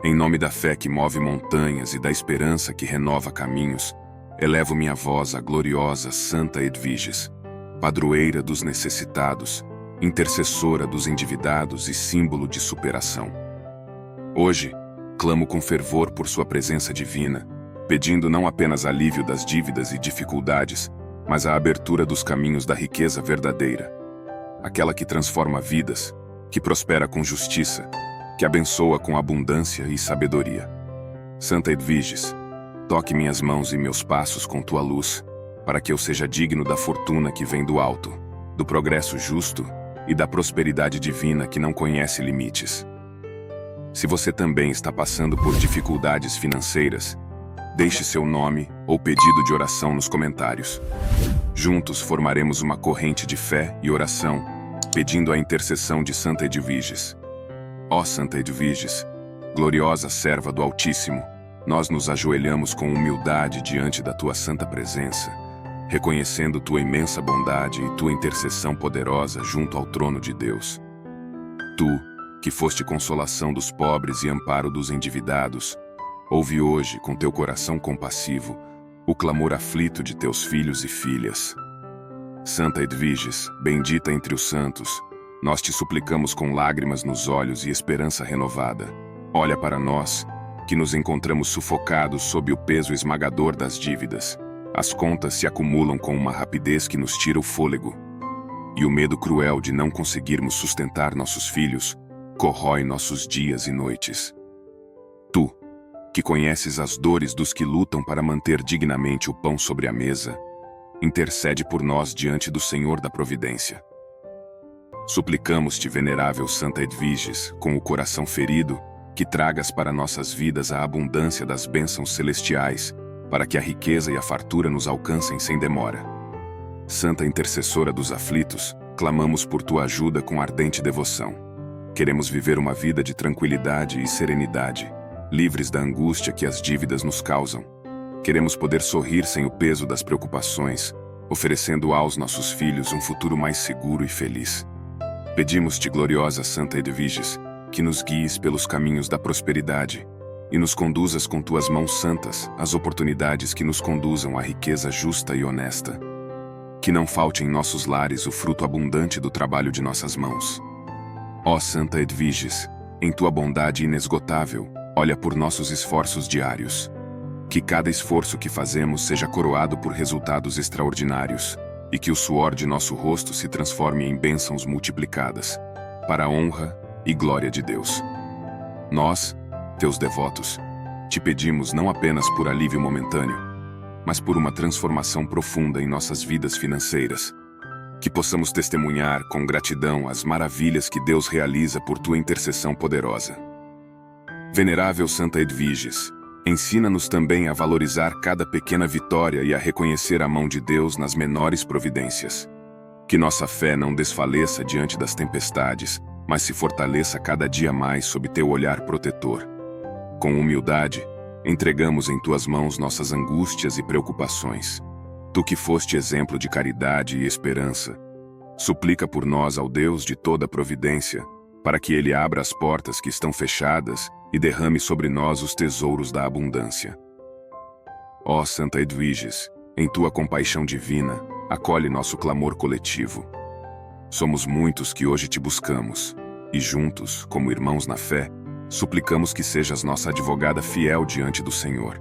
Em nome da fé que move montanhas e da esperança que renova caminhos, elevo minha voz à gloriosa Santa Edviges, padroeira dos necessitados, intercessora dos endividados e símbolo de superação. Hoje, clamo com fervor por sua presença divina, pedindo não apenas alívio das dívidas e dificuldades, mas a abertura dos caminhos da riqueza verdadeira, aquela que transforma vidas, que prospera com justiça, que abençoa com abundância e sabedoria. Santa Edviges, toque minhas mãos e meus passos com tua luz, para que eu seja digno da fortuna que vem do alto, do progresso justo e da prosperidade divina que não conhece limites. Se você também está passando por dificuldades financeiras, deixe seu nome ou pedido de oração nos comentários. Juntos formaremos uma corrente de fé e oração, pedindo a intercessão de Santa Edviges. Ó Santa Edviges, gloriosa serva do Altíssimo, nós nos ajoelhamos com humildade diante da tua santa presença, reconhecendo tua imensa bondade e tua intercessão poderosa junto ao trono de Deus. Tu, que foste consolação dos pobres e amparo dos endividados, ouve hoje, com teu coração compassivo, o clamor aflito de teus filhos e filhas. Santa Edviges, bendita entre os santos, nós te suplicamos com lágrimas nos olhos e esperança renovada. Olha para nós, que nos encontramos sufocados sob o peso esmagador das dívidas. As contas se acumulam com uma rapidez que nos tira o fôlego. E o medo cruel de não conseguirmos sustentar nossos filhos corrói nossos dias e noites. Tu, que conheces as dores dos que lutam para manter dignamente o pão sobre a mesa, intercede por nós diante do Senhor da Providência. Suplicamos-te, venerável Santa Edviges, com o coração ferido, que tragas para nossas vidas a abundância das bênçãos celestiais, para que a riqueza e a fartura nos alcancem sem demora. Santa intercessora dos aflitos, clamamos por tua ajuda com ardente devoção. Queremos viver uma vida de tranquilidade e serenidade, livres da angústia que as dívidas nos causam. Queremos poder sorrir sem o peso das preocupações, oferecendo aos nossos filhos um futuro mais seguro e feliz. Pedimos-te, gloriosa Santa Edviges, que nos guies pelos caminhos da prosperidade e nos conduzas com tuas mãos santas às oportunidades que nos conduzam à riqueza justa e honesta. Que não falte em nossos lares o fruto abundante do trabalho de nossas mãos. Ó Santa Edviges, em tua bondade inesgotável, olha por nossos esforços diários. Que cada esforço que fazemos seja coroado por resultados extraordinários, e que o suor de nosso rosto se transforme em bênçãos multiplicadas, para a honra e glória de Deus. Nós, teus devotos, te pedimos não apenas por alívio momentâneo, mas por uma transformação profunda em nossas vidas financeiras, que possamos testemunhar com gratidão as maravilhas que Deus realiza por tua intercessão poderosa. Venerável Santa Edviges, ensina-nos também a valorizar cada pequena vitória e a reconhecer a mão de Deus nas menores providências. Que nossa fé não desfaleça diante das tempestades, mas se fortaleça cada dia mais sob teu olhar protetor. Com humildade, entregamos em tuas mãos nossas angústias e preocupações. Tu que foste exemplo de caridade e esperança, suplica por nós ao Deus de toda a providência, para que Ele abra as portas que estão fechadas e derrame sobre nós os tesouros da abundância. Ó Santa Edviges, em tua compaixão divina, acolhe nosso clamor coletivo. Somos muitos que hoje te buscamos, e juntos, como irmãos na fé, suplicamos que sejas nossa advogada fiel diante do Senhor.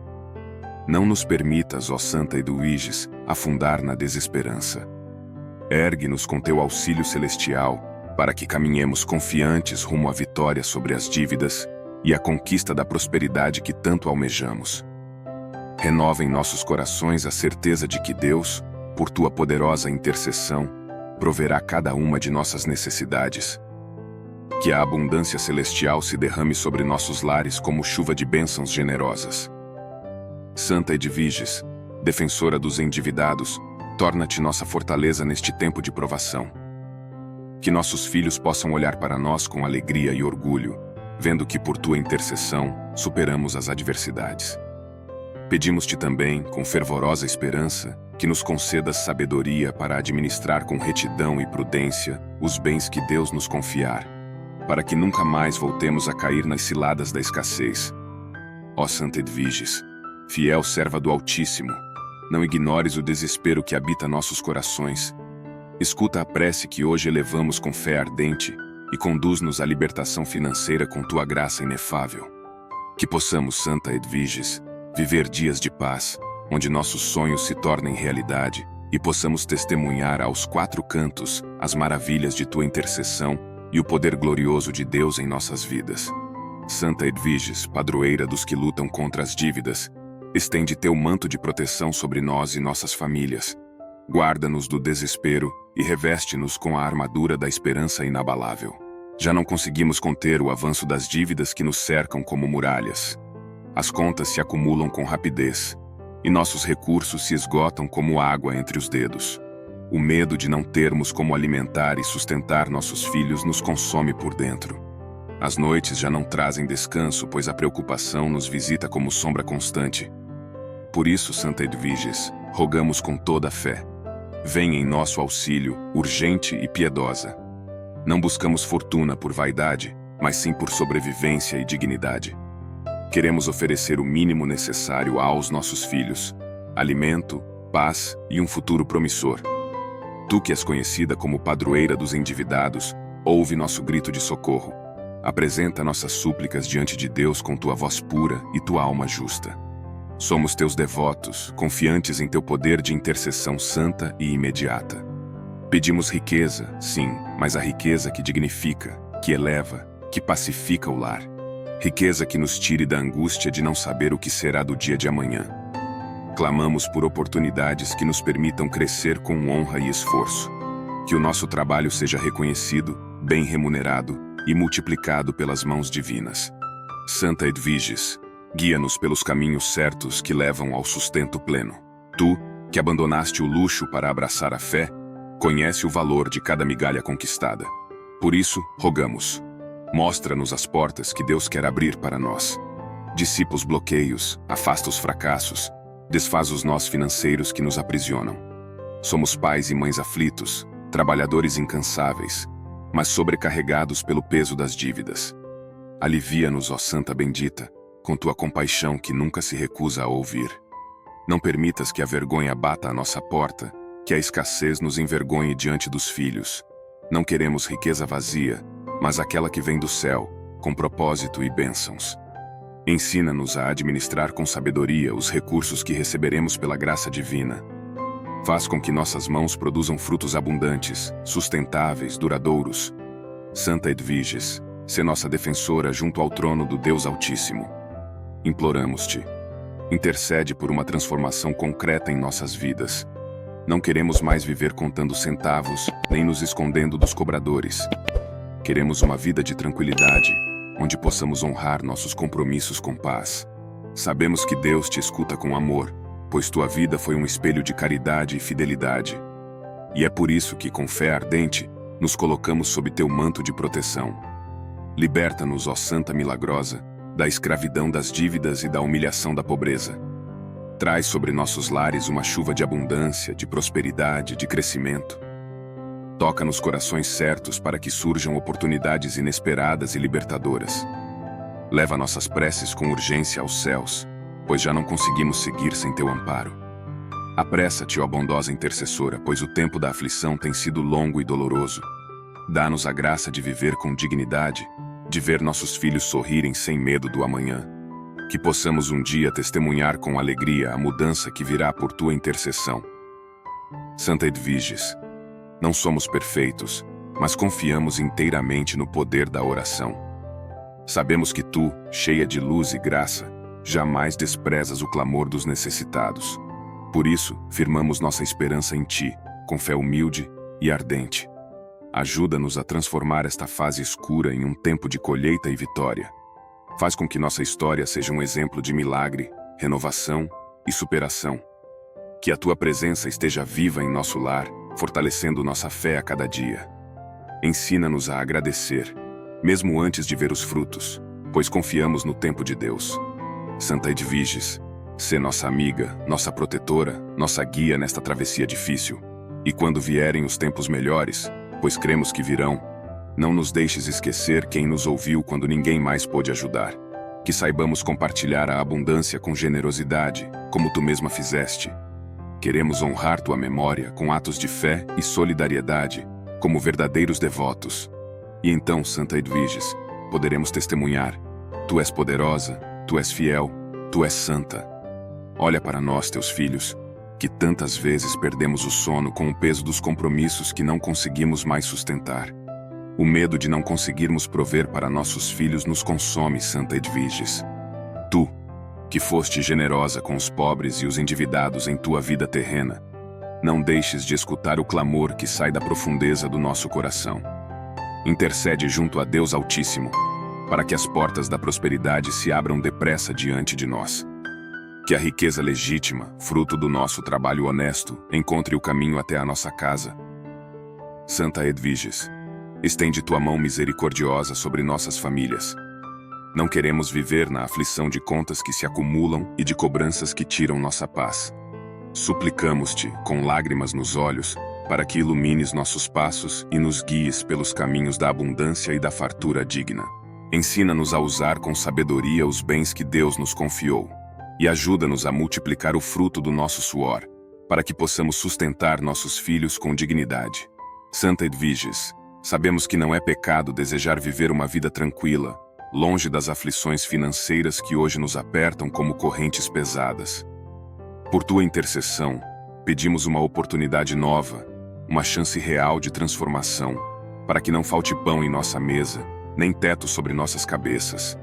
Não nos permitas, ó Santa Edviges, afundar na desesperança. Ergue-nos com teu auxílio celestial, para que caminhemos confiantes rumo à vitória sobre as dívidas e à conquista da prosperidade que tanto almejamos. Renova em nossos corações a certeza de que Deus, por tua poderosa intercessão, proverá cada uma de nossas necessidades. Que a abundância celestial se derrame sobre nossos lares como chuva de bênçãos generosas. Santa Edviges, defensora dos endividados, torna-te nossa fortaleza neste tempo de provação. Que nossos filhos possam olhar para nós com alegria e orgulho, vendo que por tua intercessão superamos as adversidades. Pedimos-te também, com fervorosa esperança, que nos concedas sabedoria para administrar com retidão e prudência os bens que Deus nos confiar. para que nunca mais voltemos a cair nas ciladas da escassez. Ó Santa Edviges, fiel serva do Altíssimo, não ignores o desespero que habita nossos corações. Escuta a prece que hoje elevamos com fé ardente e conduz-nos à libertação financeira com tua graça inefável. Que possamos, Santa Edviges, viver dias de paz, onde nossos sonhos se tornem realidade e possamos testemunhar aos quatro cantos as maravilhas de tua intercessão e o poder glorioso de Deus em nossas vidas. Santa Edviges, padroeira dos que lutam contra as dívidas, estende teu manto de proteção sobre nós e nossas famílias. Guarda-nos do desespero e reveste-nos com a armadura da esperança inabalável. Já não conseguimos conter o avanço das dívidas que nos cercam como muralhas. As contas se acumulam com rapidez, e nossos recursos se esgotam como água entre os dedos. O medo de não termos como alimentar e sustentar nossos filhos nos consome por dentro. As noites já não trazem descanso, pois a preocupação nos visita como sombra constante. Por isso, Santa Edviges, rogamos com toda a fé. Venha em nosso auxílio, urgente e piedosa. Não buscamos fortuna por vaidade, mas sim por sobrevivência e dignidade. Queremos oferecer o mínimo necessário aos nossos filhos: alimento, paz e um futuro promissor. Tu que és conhecida como padroeira dos endividados, ouve nosso grito de socorro. Apresenta nossas súplicas diante de Deus com tua voz pura e tua alma justa. Somos teus devotos, confiantes em teu poder de intercessão santa e imediata. Pedimos riqueza, sim, mas a riqueza que dignifica, que eleva, que pacifica o lar. Riqueza que nos tire da angústia de não saber o que será do dia de amanhã. Clamamos por oportunidades que nos permitam crescer com honra e esforço. Que o nosso trabalho seja reconhecido, bem remunerado e multiplicado pelas mãos divinas. Santa Edviges, guia-nos pelos caminhos certos que levam ao sustento pleno. Tu, que abandonaste o luxo para abraçar a fé, conhece o valor de cada migalha conquistada. Por isso, rogamos. Mostra-nos as portas que Deus quer abrir para nós. Dissipa os bloqueios, afasta os fracassos, desfaz os nós financeiros que nos aprisionam. Somos pais e mães aflitos, trabalhadores incansáveis, mas sobrecarregados pelo peso das dívidas. Alivia-nos, ó Santa Bendita, com tua compaixão que nunca se recusa a ouvir. Não permitas que a vergonha bata à nossa porta, que a escassez nos envergonhe diante dos filhos. Não queremos riqueza vazia, mas aquela que vem do céu, com propósito e bênçãos. Ensina-nos a administrar com sabedoria os recursos que receberemos pela graça divina. Faz com que nossas mãos produzam frutos abundantes, sustentáveis, duradouros. Santa Edviges, sê nossa defensora junto ao trono do Deus Altíssimo. Imploramos-te. Intercede por uma transformação concreta em nossas vidas. Não queremos mais viver contando centavos, nem nos escondendo dos cobradores. Queremos uma vida de tranquilidade, onde possamos honrar nossos compromissos com paz. Sabemos que Deus te escuta com amor, pois tua vida foi um espelho de caridade e fidelidade. E é por isso que, com fé ardente, nos colocamos sob teu manto de proteção. Liberta-nos, ó Santa Milagrosa, da escravidão das dívidas e da humilhação da pobreza. Traz sobre nossos lares uma chuva de abundância, de prosperidade, de crescimento. Toca nos corações certos para que surjam oportunidades inesperadas e libertadoras. Leva nossas preces com urgência aos céus, pois já não conseguimos seguir sem teu amparo. Apressa-te, ó bondosa intercessora, pois o tempo da aflição tem sido longo e doloroso. Dá-nos a graça de viver com dignidade, de ver nossos filhos sorrirem sem medo do amanhã. Que possamos um dia testemunhar com alegria a mudança que virá por tua intercessão. Santa Edviges, não somos perfeitos, mas confiamos inteiramente no poder da oração. Sabemos que tu, cheia de luz e graça, jamais desprezas o clamor dos necessitados. Por isso, firmamos nossa esperança em ti, com fé humilde e ardente. Ajuda-nos a transformar esta fase escura em um tempo de colheita e vitória. Faz com que nossa história seja um exemplo de milagre, renovação e superação. Que a tua presença esteja viva em nosso lar, fortalecendo nossa fé a cada dia. Ensina-nos a agradecer, mesmo antes de ver os frutos, pois confiamos no tempo de Deus. Santa Edviges, sê nossa amiga, nossa protetora, nossa guia nesta travessia difícil. E quando vierem os tempos melhores, pois cremos que virão, Não nos deixes esquecer quem nos ouviu quando ninguém mais pôde ajudar. Que saibamos compartilhar a abundância com generosidade, como tu mesma fizeste. Queremos honrar tua memória com atos de fé e solidariedade, como verdadeiros devotos. E então, Santa Edviges, poderemos testemunhar: tu és poderosa, tu és fiel, tu és santa. Olha para nós, teus filhos, que tantas vezes perdemos o sono com o peso dos compromissos que não conseguimos mais sustentar. O medo de não conseguirmos prover para nossos filhos nos consome, Santa Edviges. Tu, que foste generosa com os pobres e os endividados em tua vida terrena, não deixes de escutar o clamor que sai da profundeza do nosso coração. Intercede junto a Deus Altíssimo, para que as portas da prosperidade se abram depressa diante de nós. Que a riqueza legítima, fruto do nosso trabalho honesto, encontre o caminho até a nossa casa. Santa Edviges, estende tua mão misericordiosa sobre nossas famílias. Não queremos viver na aflição de contas que se acumulam e de cobranças que tiram nossa paz. Suplicamos-te, com lágrimas nos olhos, para que ilumines nossos passos e nos guies pelos caminhos da abundância e da fartura digna. Ensina-nos a usar com sabedoria os bens que Deus nos confiou, e ajuda-nos a multiplicar o fruto do nosso suor, para que possamos sustentar nossos filhos com dignidade. Santa Edviges, sabemos que não é pecado desejar viver uma vida tranquila, longe das aflições financeiras que hoje nos apertam como correntes pesadas. Por tua intercessão, pedimos uma oportunidade nova, uma chance real de transformação, para que não falte pão em nossa mesa, nem teto sobre nossas cabeças.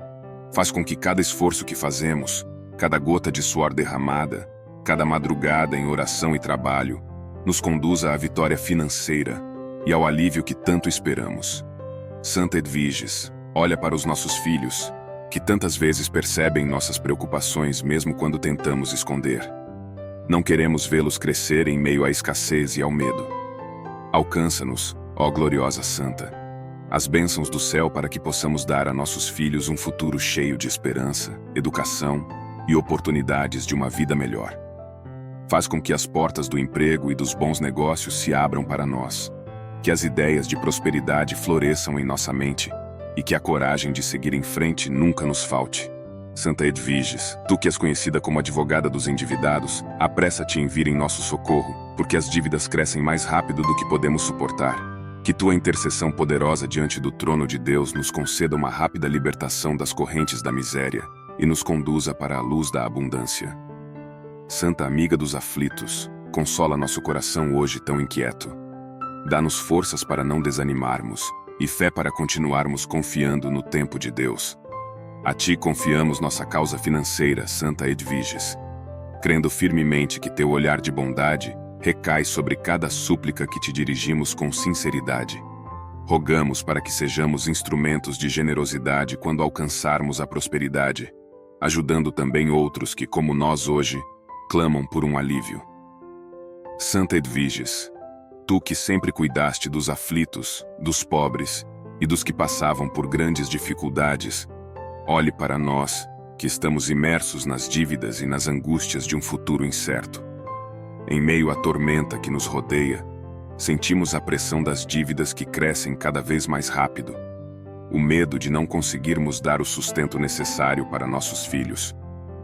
Faz com que cada esforço que fazemos, cada gota de suor derramada, cada madrugada em oração e trabalho, nos conduza à vitória financeira e ao alívio que tanto esperamos. Santa Edviges, olha para os nossos filhos, que tantas vezes percebem nossas preocupações mesmo quando tentamos esconder. Não queremos vê-los crescer em meio à escassez e ao medo. Alcança-nos, ó gloriosa Santa, as bênçãos do céu para que possamos dar a nossos filhos um futuro cheio de esperança, educação e oportunidades de uma vida melhor. Faz com que as portas do emprego e dos bons negócios se abram para nós, que as ideias de prosperidade floresçam em nossa mente e que a coragem de seguir em frente nunca nos falte. Santa Edviges, tu que és conhecida como advogada dos endividados, apressa-te em vir em nosso socorro, porque as dívidas crescem mais rápido do que podemos suportar. Que tua intercessão poderosa diante do trono de Deus nos conceda uma rápida libertação das correntes da miséria e nos conduza para a luz da abundância. Santa amiga dos aflitos, consola nosso coração hoje tão inquieto. Dá-nos forças para não desanimarmos e fé para continuarmos confiando no tempo de Deus. A ti confiamos nossa causa financeira, Santa Edviges, crendo firmemente que teu olhar de bondade recai sobre cada súplica que te dirigimos com sinceridade. Rogamos para que sejamos instrumentos de generosidade quando alcançarmos a prosperidade, ajudando também outros que, como nós hoje, clamam por um alívio. Santa Edviges, tu que sempre cuidaste dos aflitos, dos pobres e dos que passavam por grandes dificuldades, olhe para nós, que estamos imersos nas dívidas e nas angústias de um futuro incerto. Em meio à tormenta que nos rodeia, sentimos a pressão das dívidas que crescem cada vez mais rápido, o medo de não conseguirmos dar o sustento necessário para nossos filhos.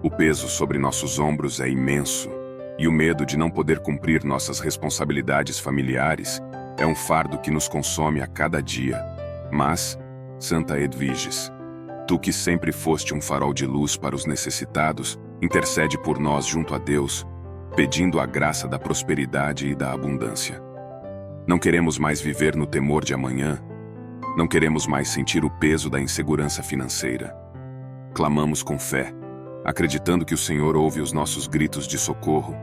O peso sobre nossos ombros é imenso, e o medo de não poder cumprir nossas responsabilidades familiares é um fardo que nos consome a cada dia. Mas, Santa Edviges, tu que sempre foste um farol de luz para os necessitados, intercede por nós junto a Deus, pedindo a graça da prosperidade e da abundância. Não queremos mais viver no temor de amanhã, não queremos mais sentir o peso da insegurança financeira. Clamamos com fé, acreditando que o Senhor ouve os nossos gritos de socorro.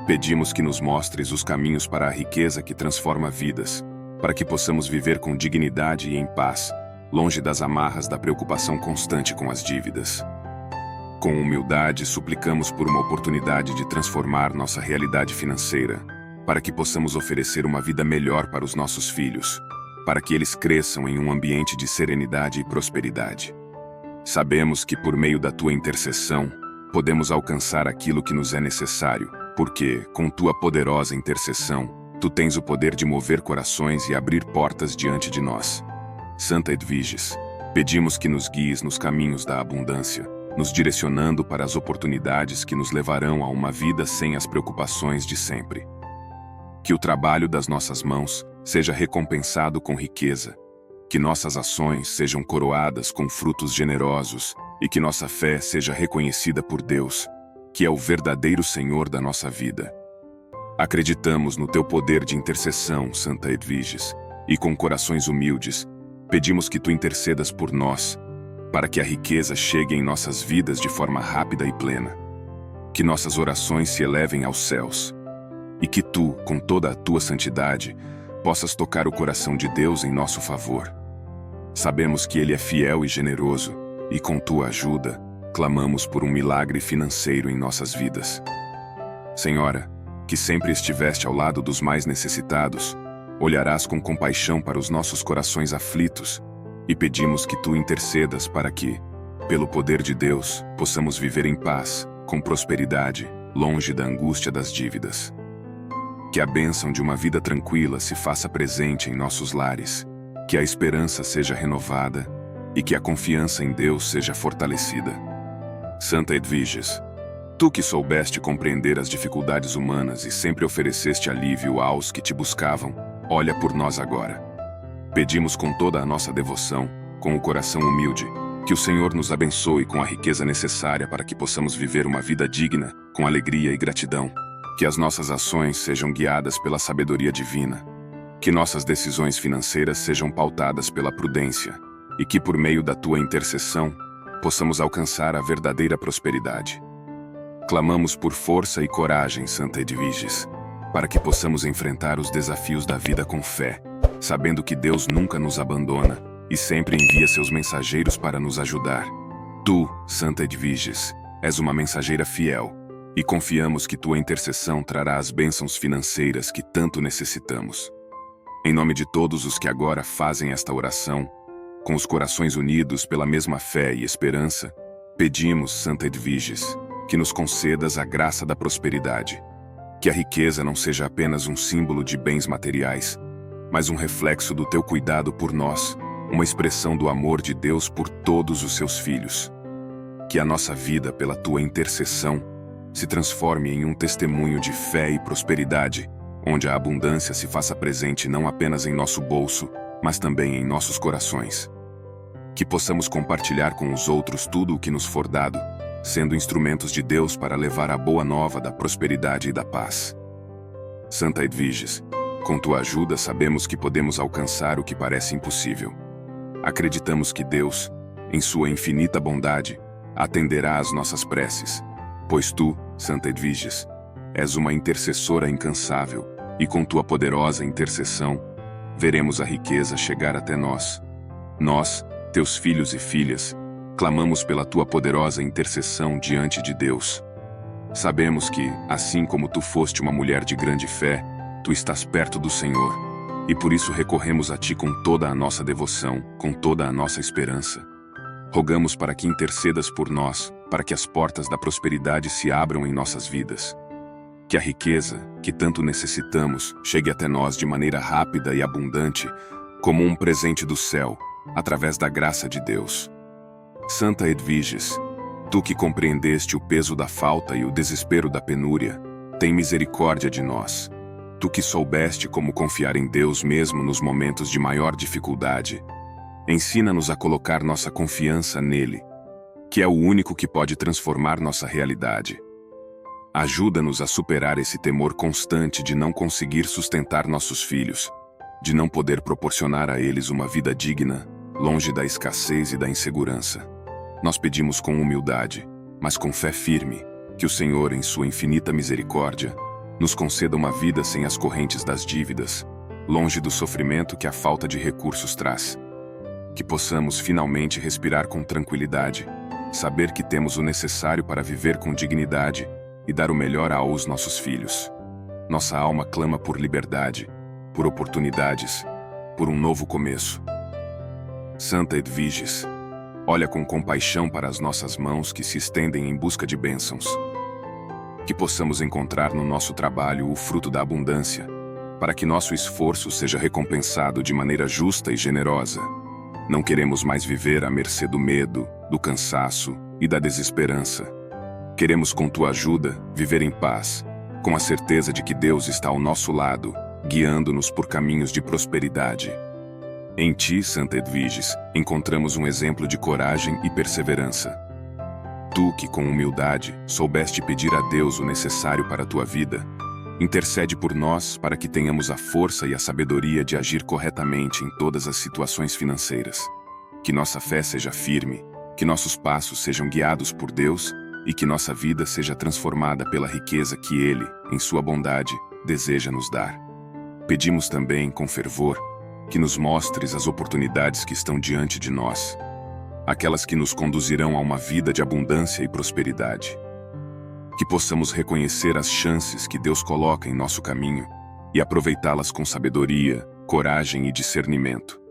Pedimos que nos mostres os caminhos para a riqueza que transforma vidas, para que possamos viver com dignidade e em paz, longe das amarras da preocupação constante com as dívidas. Com humildade, suplicamos por uma oportunidade de transformar nossa realidade financeira, para que possamos oferecer uma vida melhor para os nossos filhos, para que eles cresçam em um ambiente de serenidade e prosperidade. Sabemos que por meio da tua intercessão, podemos alcançar aquilo que nos é necessário, porque, com tua poderosa intercessão, tu tens o poder de mover corações e abrir portas diante de nós. Santa Edviges, pedimos que nos guies nos caminhos da abundância, nos direcionando para as oportunidades que nos levarão a uma vida sem as preocupações de sempre. Que o trabalho das nossas mãos seja recompensado com riqueza, que nossas ações sejam coroadas com frutos generosos e que nossa fé seja reconhecida por Deus, que é o verdadeiro Senhor da nossa vida. Acreditamos no teu poder de intercessão, Santa Edviges, e com corações humildes, pedimos que tu intercedas por nós, para que a riqueza chegue em nossas vidas de forma rápida e plena. Que nossas orações se elevem aos céus, e que tu, com toda a tua santidade, possas tocar o coração de Deus em nosso favor. Sabemos que Ele é fiel e generoso, e com tua ajuda, clamamos por um milagre financeiro em nossas vidas. Senhora, que sempre estiveste ao lado dos mais necessitados, olharás com compaixão para os nossos corações aflitos, e pedimos que tu intercedas para que, pelo poder de Deus, possamos viver em paz, com prosperidade, longe da angústia das dívidas. Que a bênção de uma vida tranquila se faça presente em nossos lares, que a esperança seja renovada e que a confiança em Deus seja fortalecida. Santa Edviges, tu que soubeste compreender as dificuldades humanas e sempre ofereceste alívio aos que te buscavam, olha por nós agora. Pedimos com toda a nossa devoção, com o coração humilde, que o Senhor nos abençoe com a riqueza necessária para que possamos viver uma vida digna, com alegria e gratidão. Que as nossas ações sejam guiadas pela sabedoria divina. Que nossas decisões financeiras sejam pautadas pela prudência. E que por meio da tua intercessão, possamos alcançar a verdadeira prosperidade. Clamamos por força e coragem, Santa Edviges, para que possamos enfrentar os desafios da vida com fé, sabendo que Deus nunca nos abandona e sempre envia seus mensageiros para nos ajudar. Tu, Santa Edviges, és uma mensageira fiel, e confiamos que tua intercessão trará as bênçãos financeiras que tanto necessitamos. Em nome de todos os que agora fazem esta oração, com os corações unidos pela mesma fé e esperança, pedimos, Santa Edviges, que nos concedas a graça da prosperidade. Que a riqueza não seja apenas um símbolo de bens materiais, mas um reflexo do teu cuidado por nós, uma expressão do amor de Deus por todos os seus filhos. Que a nossa vida, pela tua intercessão, se transforme em um testemunho de fé e prosperidade, onde a abundância se faça presente não apenas em nosso bolso, mas também em nossos corações. Que possamos compartilhar com os outros tudo o que nos for dado, sendo instrumentos de Deus para levar a boa nova da prosperidade e da paz. Santa Edviges, com tua ajuda sabemos que podemos alcançar o que parece impossível. Acreditamos que Deus, em sua infinita bondade, atenderá às nossas preces, pois tu, Santa Edviges, és uma intercessora incansável, e com tua poderosa intercessão, veremos a riqueza chegar até nós. Nós, teus filhos e filhas, clamamos pela tua poderosa intercessão diante de Deus. Sabemos que, assim como tu foste uma mulher de grande fé, tu estás perto do Senhor, e por isso recorremos a ti com toda a nossa devoção, com toda a nossa esperança. Rogamos para que intercedas por nós, para que as portas da prosperidade se abram em nossas vidas. Que a riqueza, que tanto necessitamos, chegue até nós de maneira rápida e abundante, como um presente do céu, através da graça de Deus. Santa Edviges, tu que compreendeste o peso da falta e o desespero da penúria, tem misericórdia de nós. Tu que soubeste como confiar em Deus mesmo nos momentos de maior dificuldade, ensina-nos a colocar nossa confiança nele, que é o único que pode transformar nossa realidade. Ajuda-nos a superar esse temor constante de não conseguir sustentar nossos filhos, de não poder proporcionar a eles uma vida digna, longe da escassez e da insegurança. Nós pedimos com humildade, mas com fé firme, que o Senhor, em sua infinita misericórdia, nos conceda uma vida sem as correntes das dívidas, longe do sofrimento que a falta de recursos traz. Que possamos finalmente respirar com tranquilidade, saber que temos o necessário para viver com dignidade e dar o melhor aos nossos filhos. Nossa alma clama por liberdade, por oportunidades, por um novo começo. Santa Edviges, olha com compaixão para as nossas mãos que se estendem em busca de bênçãos. Que possamos encontrar no nosso trabalho o fruto da abundância, para que nosso esforço seja recompensado de maneira justa e generosa. Não queremos mais viver à mercê do medo, do cansaço e da desesperança. Queremos, com tua ajuda, viver em paz, com a certeza de que Deus está ao nosso lado, guiando-nos por caminhos de prosperidade. Em ti, Santa Edviges, encontramos um exemplo de coragem e perseverança. Tu que, com humildade, soubeste pedir a Deus o necessário para a tua vida, intercede por nós para que tenhamos a força e a sabedoria de agir corretamente em todas as situações financeiras. Que nossa fé seja firme, que nossos passos sejam guiados por Deus e que nossa vida seja transformada pela riqueza que Ele, em sua bondade, deseja nos dar. Pedimos também, com fervor, que nos mostres as oportunidades que estão diante de nós, aquelas que nos conduzirão a uma vida de abundância e prosperidade. Que possamos reconhecer as chances que Deus coloca em nosso caminho e aproveitá-las com sabedoria, coragem e discernimento.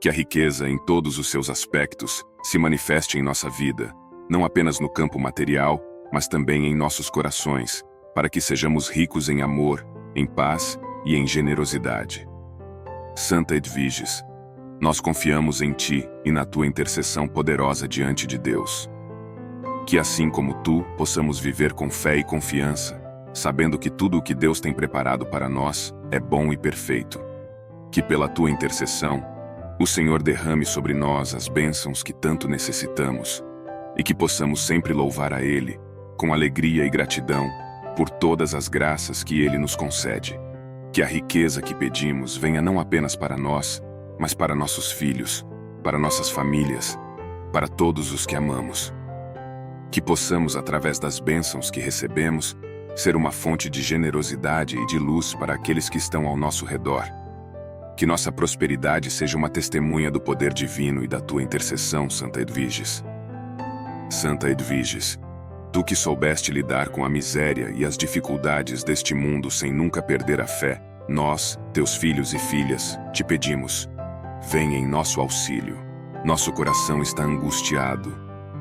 Que a riqueza, em todos os seus aspectos, se manifeste em nossa vida, não apenas no campo material, mas também em nossos corações, para que sejamos ricos em amor, em paz e em generosidade. Santa Edviges, nós confiamos em ti e na tua intercessão poderosa diante de Deus. Que assim como tu, possamos viver com fé e confiança, sabendo que tudo o que Deus tem preparado para nós é bom e perfeito. Que pela tua intercessão, o Senhor derrame sobre nós as bênçãos que tanto necessitamos, e que possamos sempre louvar a Ele, com alegria e gratidão, por todas as graças que Ele nos concede. Que a riqueza que pedimos venha não apenas para nós, mas para nossos filhos, para nossas famílias, para todos os que amamos. Que possamos, através das bênçãos que recebemos, ser uma fonte de generosidade e de luz para aqueles que estão ao nosso redor. Que nossa prosperidade seja uma testemunha do poder divino e da tua intercessão, Santa Edviges. Santa Edviges, tu que soubeste lidar com a miséria e as dificuldades deste mundo sem nunca perder a fé, nós, teus filhos e filhas, te pedimos, venha em nosso auxílio. Nosso coração está angustiado,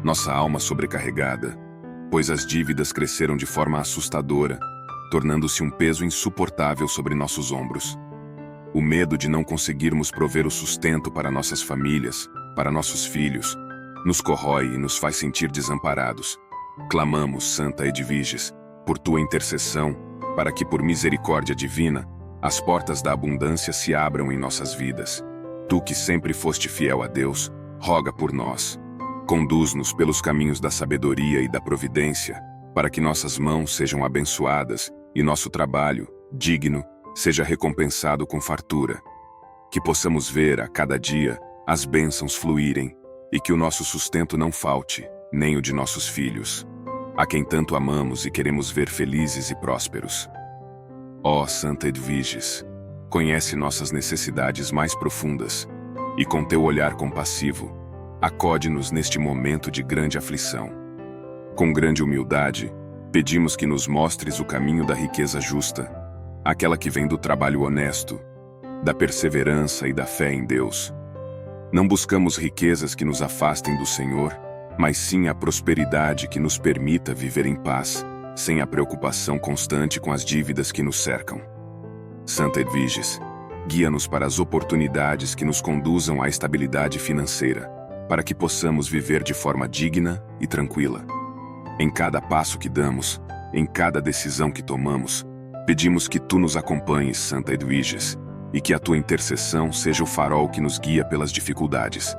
nossa alma sobrecarregada, pois as dívidas cresceram de forma assustadora, tornando-se um peso insuportável sobre nossos ombros. O medo de não conseguirmos prover o sustento para nossas famílias, para nossos filhos, nos corrói e nos faz sentir desamparados. Clamamos, Santa Edviges, por tua intercessão, para que, por misericórdia divina, as portas da abundância se abram em nossas vidas. Tu que sempre foste fiel a Deus, roga por nós. Conduz-nos pelos caminhos da sabedoria e da providência, para que nossas mãos sejam abençoadas e nosso trabalho, digno, seja recompensado com fartura. Que possamos ver a cada dia as bênçãos fluírem e que o nosso sustento não falte, nem o de nossos filhos, a quem tanto amamos e queremos ver felizes e prósperos. Ó Santa Edviges, conhece nossas necessidades mais profundas e, com teu olhar compassivo, acode-nos neste momento de grande aflição. Com grande humildade, pedimos que nos mostres o caminho da riqueza justa, aquela que vem do trabalho honesto, da perseverança e da fé em Deus. Não buscamos riquezas que nos afastem do Senhor, mas sim a prosperidade que nos permita viver em paz, sem a preocupação constante com as dívidas que nos cercam. Santa Edviges, guia-nos para as oportunidades que nos conduzam à estabilidade financeira, para que possamos viver de forma digna e tranquila. Em cada passo que damos, em cada decisão que tomamos, pedimos que tu nos acompanhes, Santa Edviges, e que a tua intercessão seja o farol que nos guia pelas dificuldades.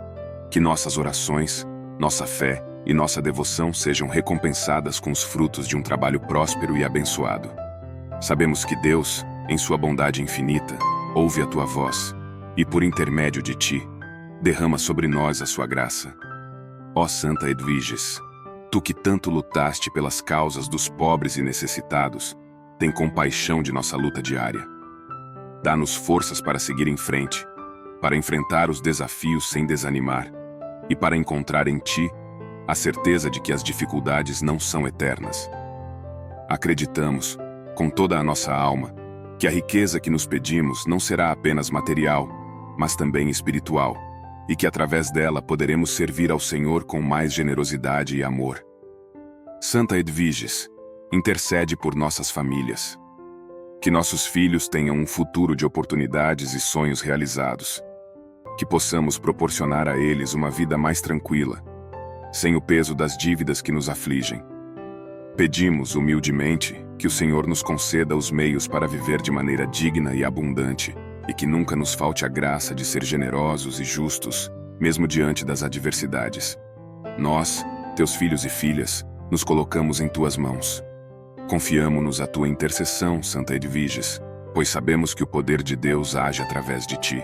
Que nossas orações, nossa fé e nossa devoção sejam recompensadas com os frutos de um trabalho próspero e abençoado. Sabemos que Deus, em sua bondade infinita, ouve a tua voz, e por intermédio de ti, derrama sobre nós a sua graça. Ó Santa Edviges, tu que tanto lutaste pelas causas dos pobres e necessitados, tem compaixão de nossa luta diária. Dá-nos forças para seguir em frente, para enfrentar os desafios sem desanimar, e para encontrar em ti a certeza de que as dificuldades não são eternas. Acreditamos, com toda a nossa alma, que a riqueza que nos pedimos não será apenas material, mas também espiritual, e que através dela poderemos servir ao Senhor com mais generosidade e amor. Santa Edviges, intercede por nossas famílias. Que nossos filhos tenham um futuro de oportunidades e sonhos realizados. que possamos proporcionar a eles uma vida mais tranquila, sem o peso das dívidas que nos afligem. Pedimos humildemente que o Senhor nos conceda os meios para viver de maneira digna e abundante, e que nunca nos falte a graça de ser generosos e justos, mesmo diante das adversidades. Nós, teus filhos e filhas, nos colocamos em tuas mãos. Confiamo-nos à tua intercessão, Santa Edviges, pois sabemos que o poder de Deus age através de ti.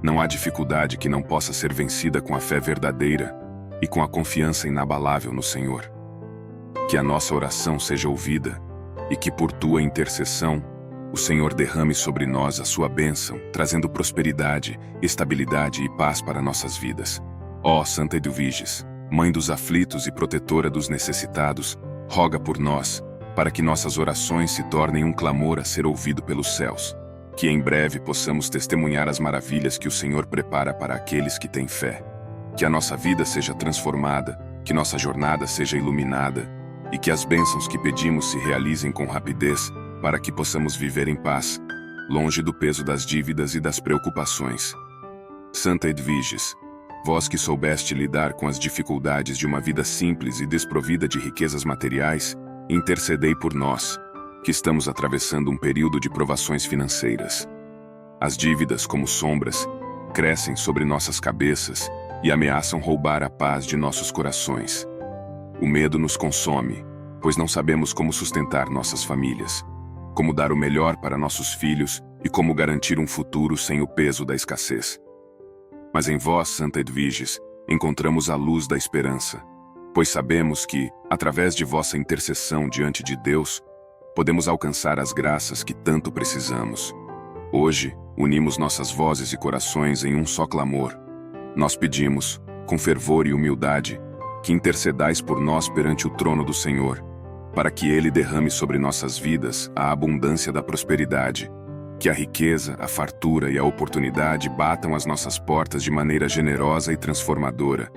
Não há dificuldade que não possa ser vencida com a fé verdadeira e com a confiança inabalável no Senhor. Que a nossa oração seja ouvida e que por tua intercessão o Senhor derrame sobre nós a sua bênção, trazendo prosperidade, estabilidade e paz para nossas vidas. Ó Santa Edviges, Mãe dos aflitos e protetora dos necessitados, roga por nós, para que nossas orações se tornem um clamor a ser ouvido pelos céus. Que em breve possamos testemunhar as maravilhas que o Senhor prepara para aqueles que têm fé. Que a nossa vida seja transformada, que nossa jornada seja iluminada, e que as bênçãos que pedimos se realizem com rapidez, para que possamos viver em paz, longe do peso das dívidas e das preocupações. Santa Edviges, vós que soubeste lidar com as dificuldades de uma vida simples e desprovida de riquezas materiais, intercedei por nós, que estamos atravessando um período de provações financeiras. As dívidas, como sombras, crescem sobre nossas cabeças e ameaçam roubar a paz de nossos corações. O medo nos consome, pois não sabemos como sustentar nossas famílias, como dar o melhor para nossos filhos e como garantir um futuro sem o peso da escassez. Mas em vós, Santa Edviges, encontramos a luz da esperança, pois sabemos que, através de vossa intercessão diante de Deus, podemos alcançar as graças que tanto precisamos. Hoje, unimos nossas vozes e corações em um só clamor. Nós pedimos, com fervor e humildade, que intercedais por nós perante o trono do Senhor, para que Ele derrame sobre nossas vidas a abundância da prosperidade, que a riqueza, a fartura e a oportunidade batam às nossas portas de maneira generosa e transformadora.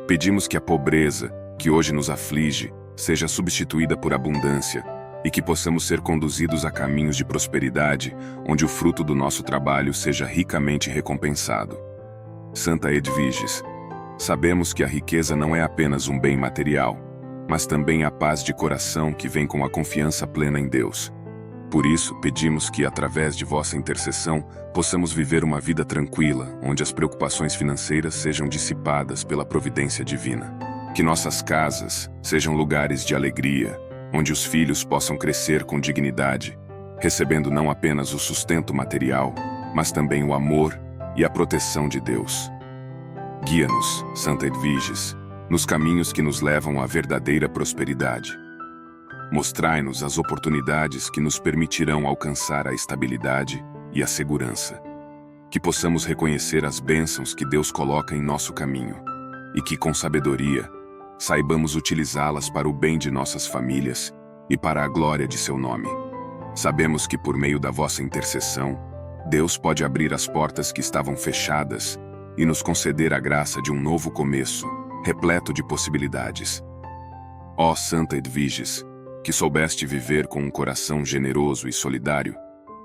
Pedimos que a pobreza, que hoje nos aflige, seja substituída por abundância, e que possamos ser conduzidos a caminhos de prosperidade, onde o fruto do nosso trabalho seja ricamente recompensado. Santa Edviges, sabemos que a riqueza não é apenas um bem material, mas também a paz de coração que vem com a confiança plena em Deus. Por isso, pedimos que, através de vossa intercessão, possamos viver uma vida tranquila, onde as preocupações financeiras sejam dissipadas pela providência divina. Que nossas casas sejam lugares de alegria, onde os filhos possam crescer com dignidade, recebendo não apenas o sustento material, mas também o amor e a proteção de Deus. Guia-nos, Santa Edviges, nos caminhos que nos levam à verdadeira prosperidade. Mostrai-nos as oportunidades que nos permitirão alcançar a estabilidade e a segurança. Que possamos reconhecer as bênçãos que Deus coloca em nosso caminho, e que, com sabedoria, saibamos utilizá-las para o bem de nossas famílias e para a glória de seu nome. Sabemos que, por meio da vossa intercessão, Deus pode abrir as portas que estavam fechadas e nos conceder a graça de um novo começo, repleto de possibilidades. Ó Santa Edviges, que soubeste viver com um coração generoso e solidário,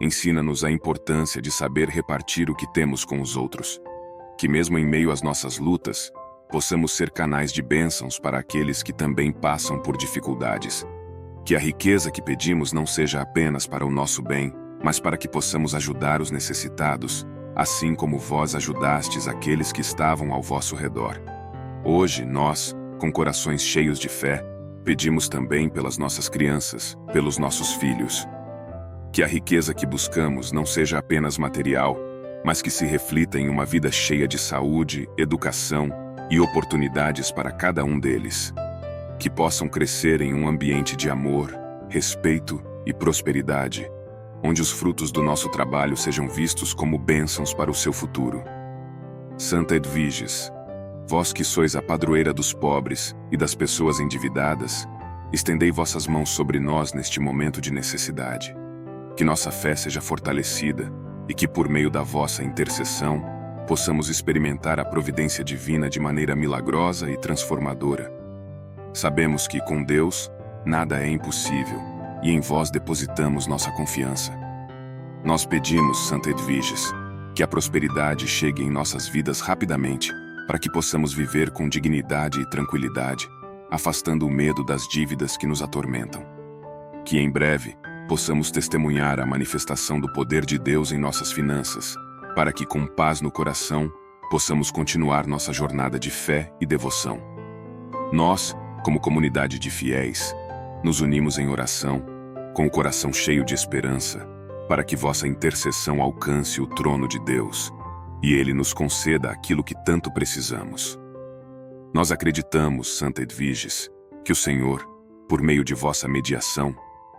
ensina-nos a importância de saber repartir o que temos com os outros. Que mesmo em meio às nossas lutas, possamos ser canais de bênçãos para aqueles que também passam por dificuldades. Que a riqueza que pedimos não seja apenas para o nosso bem, mas para que possamos ajudar os necessitados, assim como vós ajudastes aqueles que estavam ao vosso redor. Hoje, nós, com corações cheios de fé, pedimos também pelas nossas crianças, pelos nossos filhos. Que a riqueza que buscamos não seja apenas material, mas que se reflita em uma vida cheia de saúde, educação e oportunidades para cada um deles. Que possam crescer em um ambiente de amor, respeito e prosperidade, onde os frutos do nosso trabalho sejam vistos como bênçãos para o seu futuro. Santa Edviges, vós que sois a padroeira dos pobres e das pessoas endividadas, estendei vossas mãos sobre nós neste momento de necessidade. Que nossa fé seja fortalecida e que, por meio da vossa intercessão, possamos experimentar a providência divina de maneira milagrosa e transformadora. Sabemos que, com Deus, nada é impossível, e em vós depositamos nossa confiança. Nós pedimos, Santa Edviges, que a prosperidade chegue em nossas vidas rapidamente, para que possamos viver com dignidade e tranquilidade, afastando o medo das dívidas que nos atormentam. Que em breve possamos testemunhar a manifestação do poder de Deus em nossas finanças, para que com paz no coração possamos continuar nossa jornada de fé e devoção. Nós, como comunidade de fiéis, nos unimos em oração, com o coração cheio de esperança, para que vossa intercessão alcance o trono de Deus e Ele nos conceda aquilo que tanto precisamos. Nós acreditamos, Santa Edviges, que o Senhor, por meio de vossa mediação,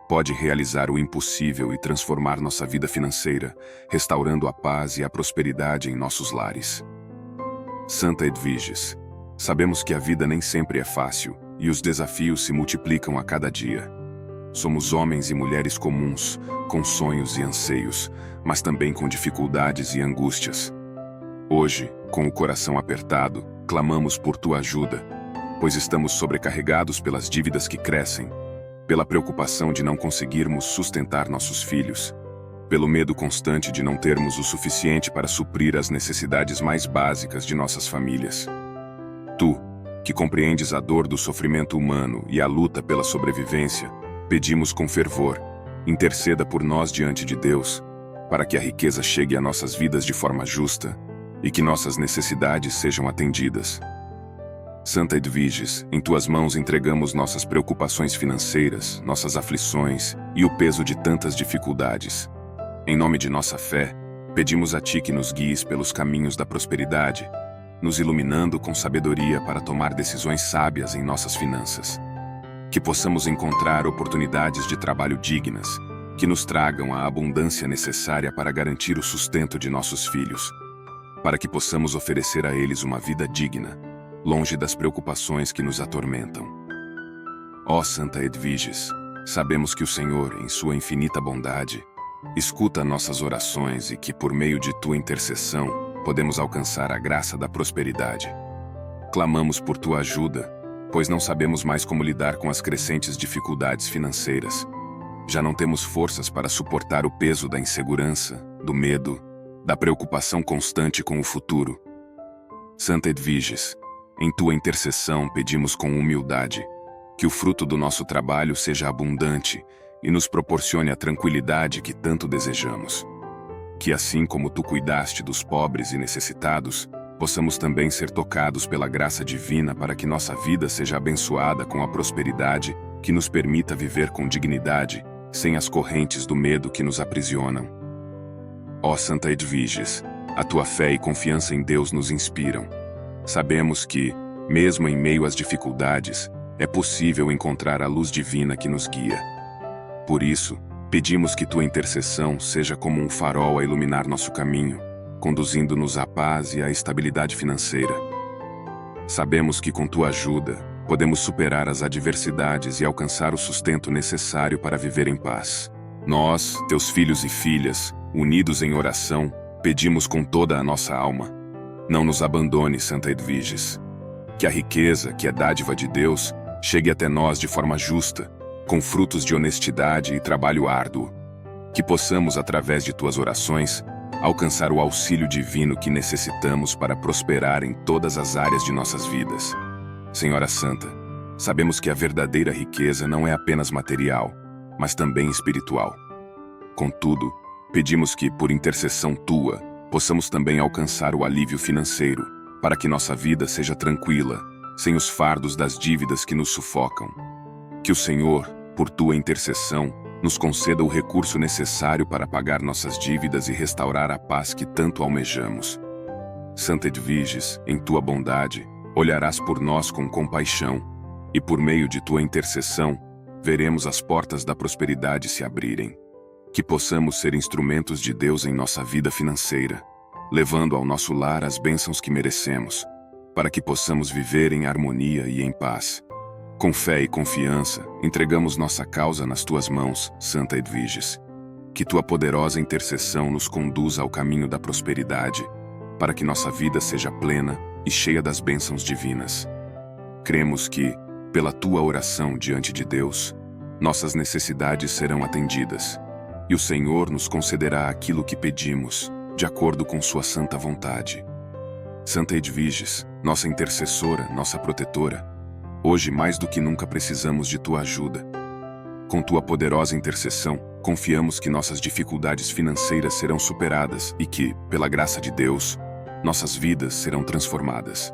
pode realizar o impossível e transformar nossa vida financeira, restaurando a paz e a prosperidade em nossos lares. Santa Edviges, sabemos que a vida nem sempre é fácil e os desafios se multiplicam a cada dia. Somos homens e mulheres comuns, com sonhos e anseios, mas também com dificuldades e angústias. Hoje, com o coração apertado, clamamos por tua ajuda, pois estamos sobrecarregados pelas dívidas que crescem, pela preocupação de não conseguirmos sustentar nossos filhos, pelo medo constante de não termos o suficiente para suprir as necessidades mais básicas de nossas famílias. Tu, que compreendes a dor do sofrimento humano e a luta pela sobrevivência, pedimos com fervor, interceda por nós diante de Deus, para que a riqueza chegue a nossas vidas de forma justa e que nossas necessidades sejam atendidas. Santa Edviges, em tuas mãos entregamos nossas preocupações financeiras, nossas aflições e o peso de tantas dificuldades. Em nome de nossa fé, pedimos a ti que nos guies pelos caminhos da prosperidade, nos iluminando com sabedoria para tomar decisões sábias em nossas finanças. Que possamos encontrar oportunidades de trabalho dignas, que nos tragam a abundância necessária para garantir o sustento de nossos filhos, para que possamos oferecer a eles uma vida digna, longe das preocupações que nos atormentam. Ó Santa Edviges, sabemos que o Senhor, em sua infinita bondade, escuta nossas orações e que, por meio de tua intercessão, podemos alcançar a graça da prosperidade. Clamamos por tua ajuda, pois não sabemos mais como lidar com as crescentes dificuldades financeiras. Já não temos forças para suportar o peso da insegurança, do medo, da preocupação constante com o futuro. Santa Edviges, em tua intercessão pedimos com humildade que o fruto do nosso trabalho seja abundante e nos proporcione a tranquilidade que tanto desejamos. Que assim como tu cuidaste dos pobres e necessitados, possamos também ser tocados pela graça divina para que nossa vida seja abençoada com a prosperidade que nos permita viver com dignidade, sem as correntes do medo que nos aprisionam. Ó Santa Edviges, a tua fé e confiança em Deus nos inspiram. Sabemos que, mesmo em meio às dificuldades, é possível encontrar a luz divina que nos guia. Por isso, pedimos que tua intercessão seja como um farol a iluminar nosso caminho, conduzindo-nos à paz e à estabilidade financeira. Sabemos que com tua ajuda, podemos superar as adversidades e alcançar o sustento necessário para viver em paz. Nós, teus filhos e filhas, unidos em oração, pedimos com toda a nossa alma. Não nos abandone, Santa Edviges. Que a riqueza, que é dádiva de Deus, chegue até nós de forma justa, com frutos de honestidade e trabalho árduo. Que possamos, através de tuas orações, alcançar o auxílio divino que necessitamos para prosperar em todas as áreas de nossas vidas. Senhora Santa, sabemos que a verdadeira riqueza não é apenas material, mas também espiritual. Contudo, pedimos que, por intercessão tua, possamos também alcançar o alívio financeiro, para que nossa vida seja tranquila, sem os fardos das dívidas que nos sufocam. Que o Senhor, por tua intercessão, nos conceda o recurso necessário para pagar nossas dívidas e restaurar a paz que tanto almejamos. Santa Edviges, em tua bondade, olharás por nós com compaixão, e por meio de tua intercessão, veremos as portas da prosperidade se abrirem. Que possamos ser instrumentos de Deus em nossa vida financeira, levando ao nosso lar as bênçãos que merecemos, para que possamos viver em harmonia e em paz. Com fé e confiança, entregamos nossa causa nas tuas mãos, Santa Edviges. Que tua poderosa intercessão nos conduza ao caminho da prosperidade, para que nossa vida seja plena e cheia das bênçãos divinas. Cremos que, pela tua oração diante de Deus, nossas necessidades serão atendidas, e o Senhor nos concederá aquilo que pedimos, de acordo com sua santa vontade. Santa Edviges, nossa intercessora, nossa protetora, hoje mais do que nunca precisamos de tua ajuda. Com tua poderosa intercessão, confiamos que nossas dificuldades financeiras serão superadas e que, pela graça de Deus, nossas vidas serão transformadas.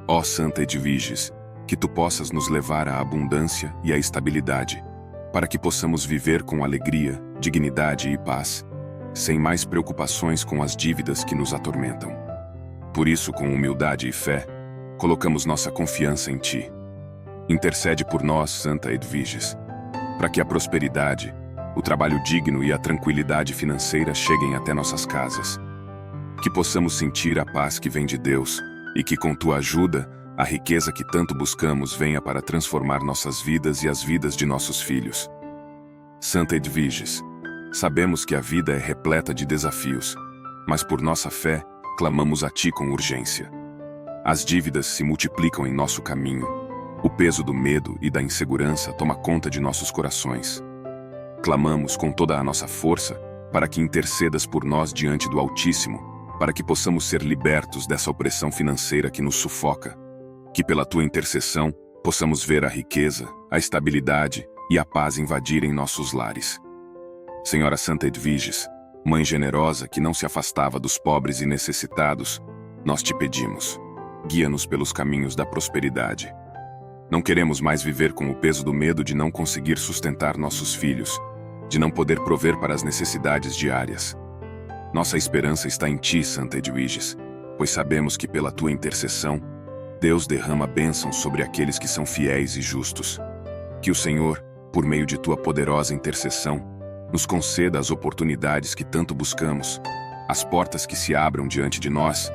Ó Santa Edviges, que tu possas nos levar à abundância e à estabilidade, para que possamos viver com alegria, dignidade e paz, sem mais preocupações com as dívidas que nos atormentam. Por isso, com humildade e fé, colocamos nossa confiança em ti. Intercede por nós, Santa Edviges, para que a prosperidade, o trabalho digno e a tranquilidade financeira cheguem até nossas casas. Que possamos sentir a paz que vem de Deus e que, com tua ajuda, a riqueza que tanto buscamos venha para transformar nossas vidas e as vidas de nossos filhos. Santa Edviges, sabemos que a vida é repleta de desafios, mas por nossa fé, clamamos a ti com urgência. As dívidas se multiplicam em nosso caminho. O peso do medo e da insegurança toma conta de nossos corações. Clamamos com toda a nossa força para que intercedas por nós diante do Altíssimo, para que possamos ser libertos dessa opressão financeira que nos sufoca. Que pela tua intercessão possamos ver a riqueza, a estabilidade e a paz invadirem nossos lares. Senhora Santa Edviges, Mãe generosa que não se afastava dos pobres e necessitados, nós te pedimos, guia-nos pelos caminhos da prosperidade. Não queremos mais viver com o peso do medo de não conseguir sustentar nossos filhos, de não poder prover para as necessidades diárias. Nossa esperança está em ti, Santa Edviges, pois sabemos que pela tua intercessão, Deus derrama bênçãos sobre aqueles que são fiéis e justos. Que o Senhor, por meio de tua poderosa intercessão, nos conceda as oportunidades que tanto buscamos, as portas que se abram diante de nós,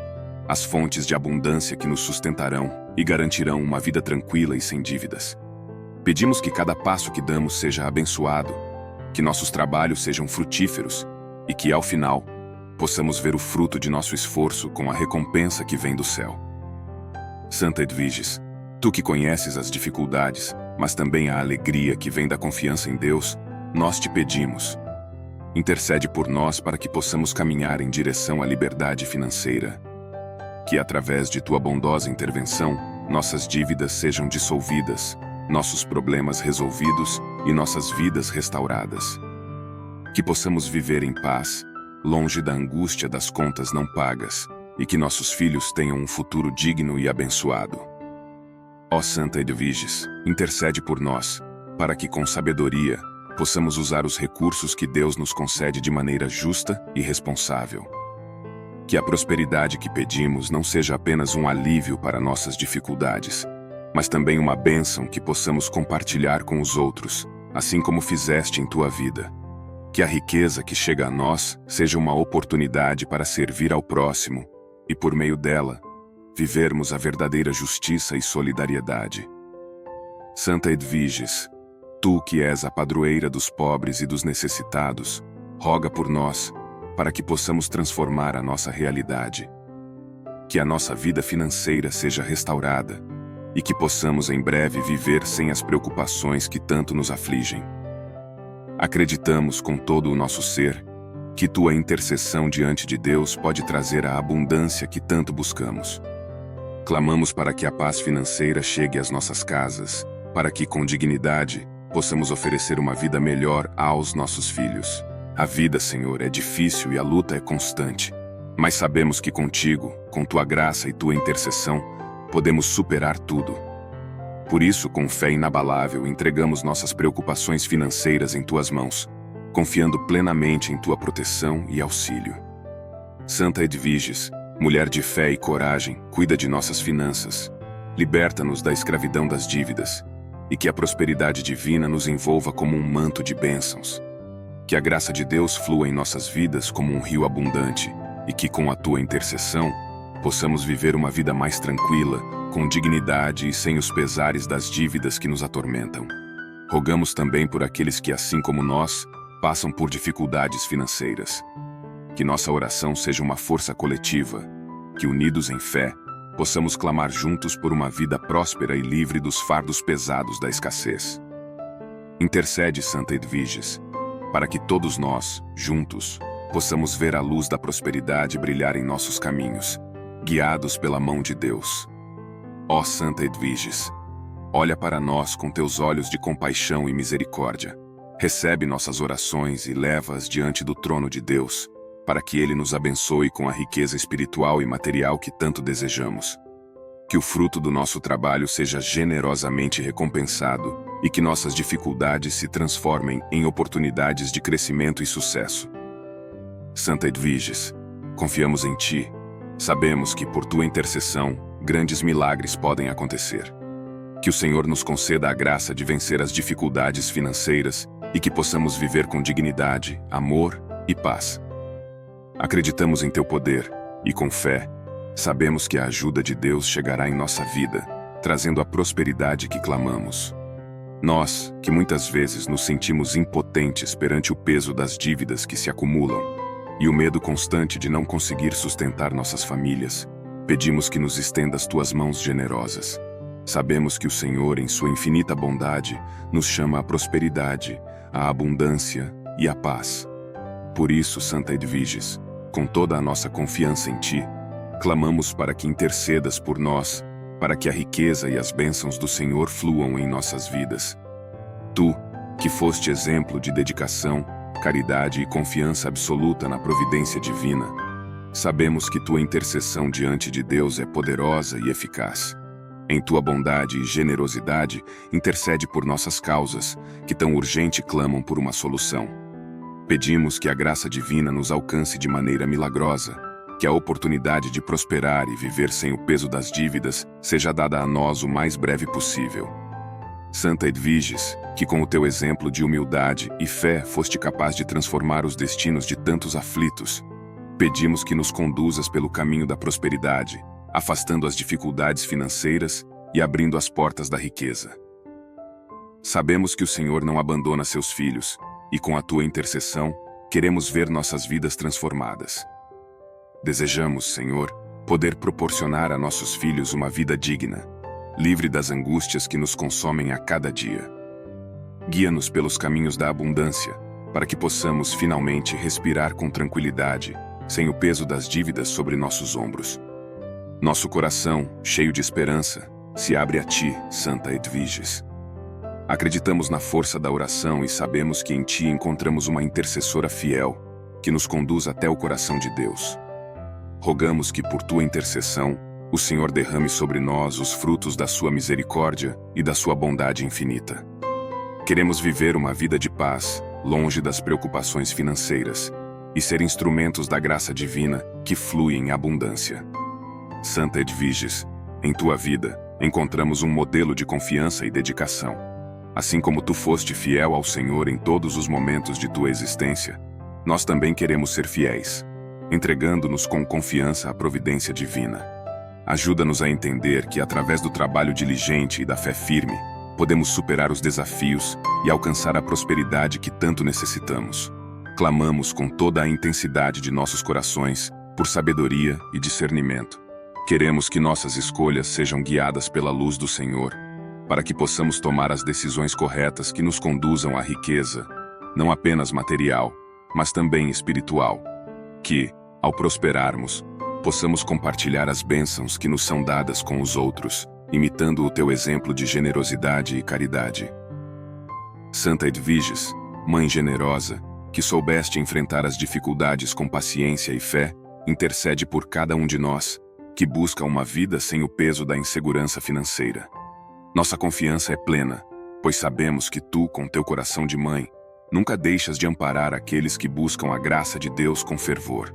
as fontes de abundância que nos sustentarão e garantirão uma vida tranquila e sem dívidas. Pedimos que cada passo que damos seja abençoado, que nossos trabalhos sejam frutíferos e que, ao final, possamos ver o fruto de nosso esforço com a recompensa que vem do céu. Santa Edviges, tu que conheces as dificuldades, mas também a alegria que vem da confiança em Deus, nós te pedimos. Intercede por nós para que possamos caminhar em direção à liberdade financeira. Que, através de tua bondosa intervenção, nossas dívidas sejam dissolvidas, nossos problemas resolvidos e nossas vidas restauradas. Que possamos viver em paz, longe da angústia das contas não pagas, e que nossos filhos tenham um futuro digno e abençoado. Ó Santa Edviges, intercede por nós, para que com sabedoria possamos usar os recursos que Deus nos concede de maneira justa e responsável. Que a prosperidade que pedimos não seja apenas um alívio para nossas dificuldades, mas também uma bênção que possamos compartilhar com os outros, assim como fizeste em tua vida. Que a riqueza que chega a nós seja uma oportunidade para servir ao próximo e, por meio dela, vivermos a verdadeira justiça e solidariedade. Santa Edviges, tu que és a padroeira dos pobres e dos necessitados, roga por nós, para que possamos transformar a nossa realidade. Que a nossa vida financeira seja restaurada e que possamos em breve viver sem as preocupações que tanto nos afligem. Acreditamos com todo o nosso ser que tua intercessão diante de Deus pode trazer a abundância que tanto buscamos. Clamamos para que a paz financeira chegue às nossas casas, para que, com dignidade, possamos oferecer uma vida melhor aos nossos filhos. A vida, Senhor, é difícil e a luta é constante, mas sabemos que contigo, com tua graça e tua intercessão, podemos superar tudo. Por isso, com fé inabalável, entregamos nossas preocupações financeiras em tuas mãos, confiando plenamente em tua proteção e auxílio. Santa Edviges, mulher de fé e coragem, cuida de nossas finanças, liberta-nos da escravidão das dívidas, e que a prosperidade divina nos envolva como um manto de bênçãos. Que a graça de Deus flua em nossas vidas como um rio abundante, e que, com a tua intercessão, possamos viver uma vida mais tranquila, com dignidade e sem os pesares das dívidas que nos atormentam. Rogamos também por aqueles que, assim como nós, passam por dificuldades financeiras. Que nossa oração seja uma força coletiva, que, unidos em fé, possamos clamar juntos por uma vida próspera e livre dos fardos pesados da escassez. Intercede, Santa Edviges, para que todos nós, juntos, possamos ver a luz da prosperidade brilhar em nossos caminhos, guiados pela mão de Deus. Ó Santa Edviges, olha para nós com teus olhos de compaixão e misericórdia. Recebe nossas orações e leva-as diante do trono de Deus, para que Ele nos abençoe com a riqueza espiritual e material que tanto desejamos. Que o fruto do nosso trabalho seja generosamente recompensado e que nossas dificuldades se transformem em oportunidades de crescimento e sucesso. Santa Edviges, confiamos em Ti. Sabemos que, por Tua intercessão, grandes milagres podem acontecer. Que o Senhor nos conceda a graça de vencer as dificuldades financeiras e que possamos viver com dignidade, amor e paz. Acreditamos em Teu poder e, com fé, sabemos que a ajuda de Deus chegará em nossa vida, trazendo a prosperidade que clamamos. Nós, que muitas vezes nos sentimos impotentes perante o peso das dívidas que se acumulam e o medo constante de não conseguir sustentar nossas famílias, pedimos que nos estendas Tuas mãos generosas. Sabemos que o Senhor, em Sua infinita bondade, nos chama à prosperidade, à abundância e à paz. Por isso, Santa Edviges, com toda a nossa confiança em Ti, clamamos para que intercedas por nós, para que a riqueza e as bênçãos do Senhor fluam em nossas vidas. Tu, que foste exemplo de dedicação, caridade e confiança absoluta na providência divina, sabemos que Tua intercessão diante de Deus é poderosa e eficaz. Em Tua bondade e generosidade, intercede por nossas causas, que tão urgente clamam por uma solução. Pedimos que a graça divina nos alcance de maneira milagrosa, que a oportunidade de prosperar e viver sem o peso das dívidas seja dada a nós o mais breve possível. Santa Edviges, que com o Teu exemplo de humildade e fé foste capaz de transformar os destinos de tantos aflitos, pedimos que nos conduzas pelo caminho da prosperidade, afastando as dificuldades financeiras e abrindo as portas da riqueza. Sabemos que o Senhor não abandona seus filhos, e com a Tua intercessão, queremos ver nossas vidas transformadas. Desejamos, Senhor, poder proporcionar a nossos filhos uma vida digna, livre das angústias que nos consomem a cada dia. Guia-nos pelos caminhos da abundância, para que possamos finalmente respirar com tranquilidade, sem o peso das dívidas sobre nossos ombros. Nosso coração, cheio de esperança, se abre a Ti, Santa Edviges. Acreditamos na força da oração e sabemos que em Ti encontramos uma intercessora fiel, que nos conduz até o coração de Deus. Rogamos que, por Tua intercessão, o Senhor derrame sobre nós os frutos da Sua misericórdia e da Sua bondade infinita. Queremos viver uma vida de paz, longe das preocupações financeiras, e ser instrumentos da graça divina que flui em abundância. Santa Edviges, em Tua vida, encontramos um modelo de confiança e dedicação. Assim como Tu foste fiel ao Senhor em todos os momentos de Tua existência, nós também queremos ser fiéis, entregando-nos com confiança à providência divina. Ajuda-nos a entender que, através do trabalho diligente e da fé firme, podemos superar os desafios e alcançar a prosperidade que tanto necessitamos. Clamamos com toda a intensidade de nossos corações por sabedoria e discernimento. Queremos que nossas escolhas sejam guiadas pela luz do Senhor, para que possamos tomar as decisões corretas que nos conduzam à riqueza, não apenas material, mas também espiritual. Que, ao prosperarmos, possamos compartilhar as bênçãos que nos são dadas com os outros, imitando o Teu exemplo de generosidade e caridade. Santa Edviges, Mãe generosa, que soubeste enfrentar as dificuldades com paciência e fé, intercede por cada um de nós, que busca uma vida sem o peso da insegurança financeira. Nossa confiança é plena, pois sabemos que Tu, com Teu coração de mãe, nunca deixas de amparar aqueles que buscam a graça de Deus com fervor.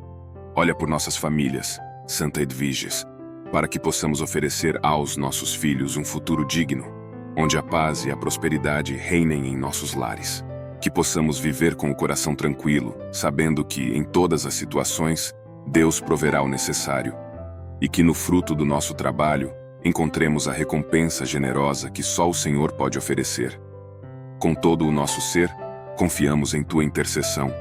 Olha por nossas famílias, Santa Edviges, para que possamos oferecer aos nossos filhos um futuro digno, onde a paz e a prosperidade reinem em nossos lares. Que possamos viver com o coração tranquilo, sabendo que, em todas as situações, Deus proverá o necessário, e que no fruto do nosso trabalho, encontremos a recompensa generosa que só o Senhor pode oferecer. Com todo o nosso ser, confiamos em Tua intercessão,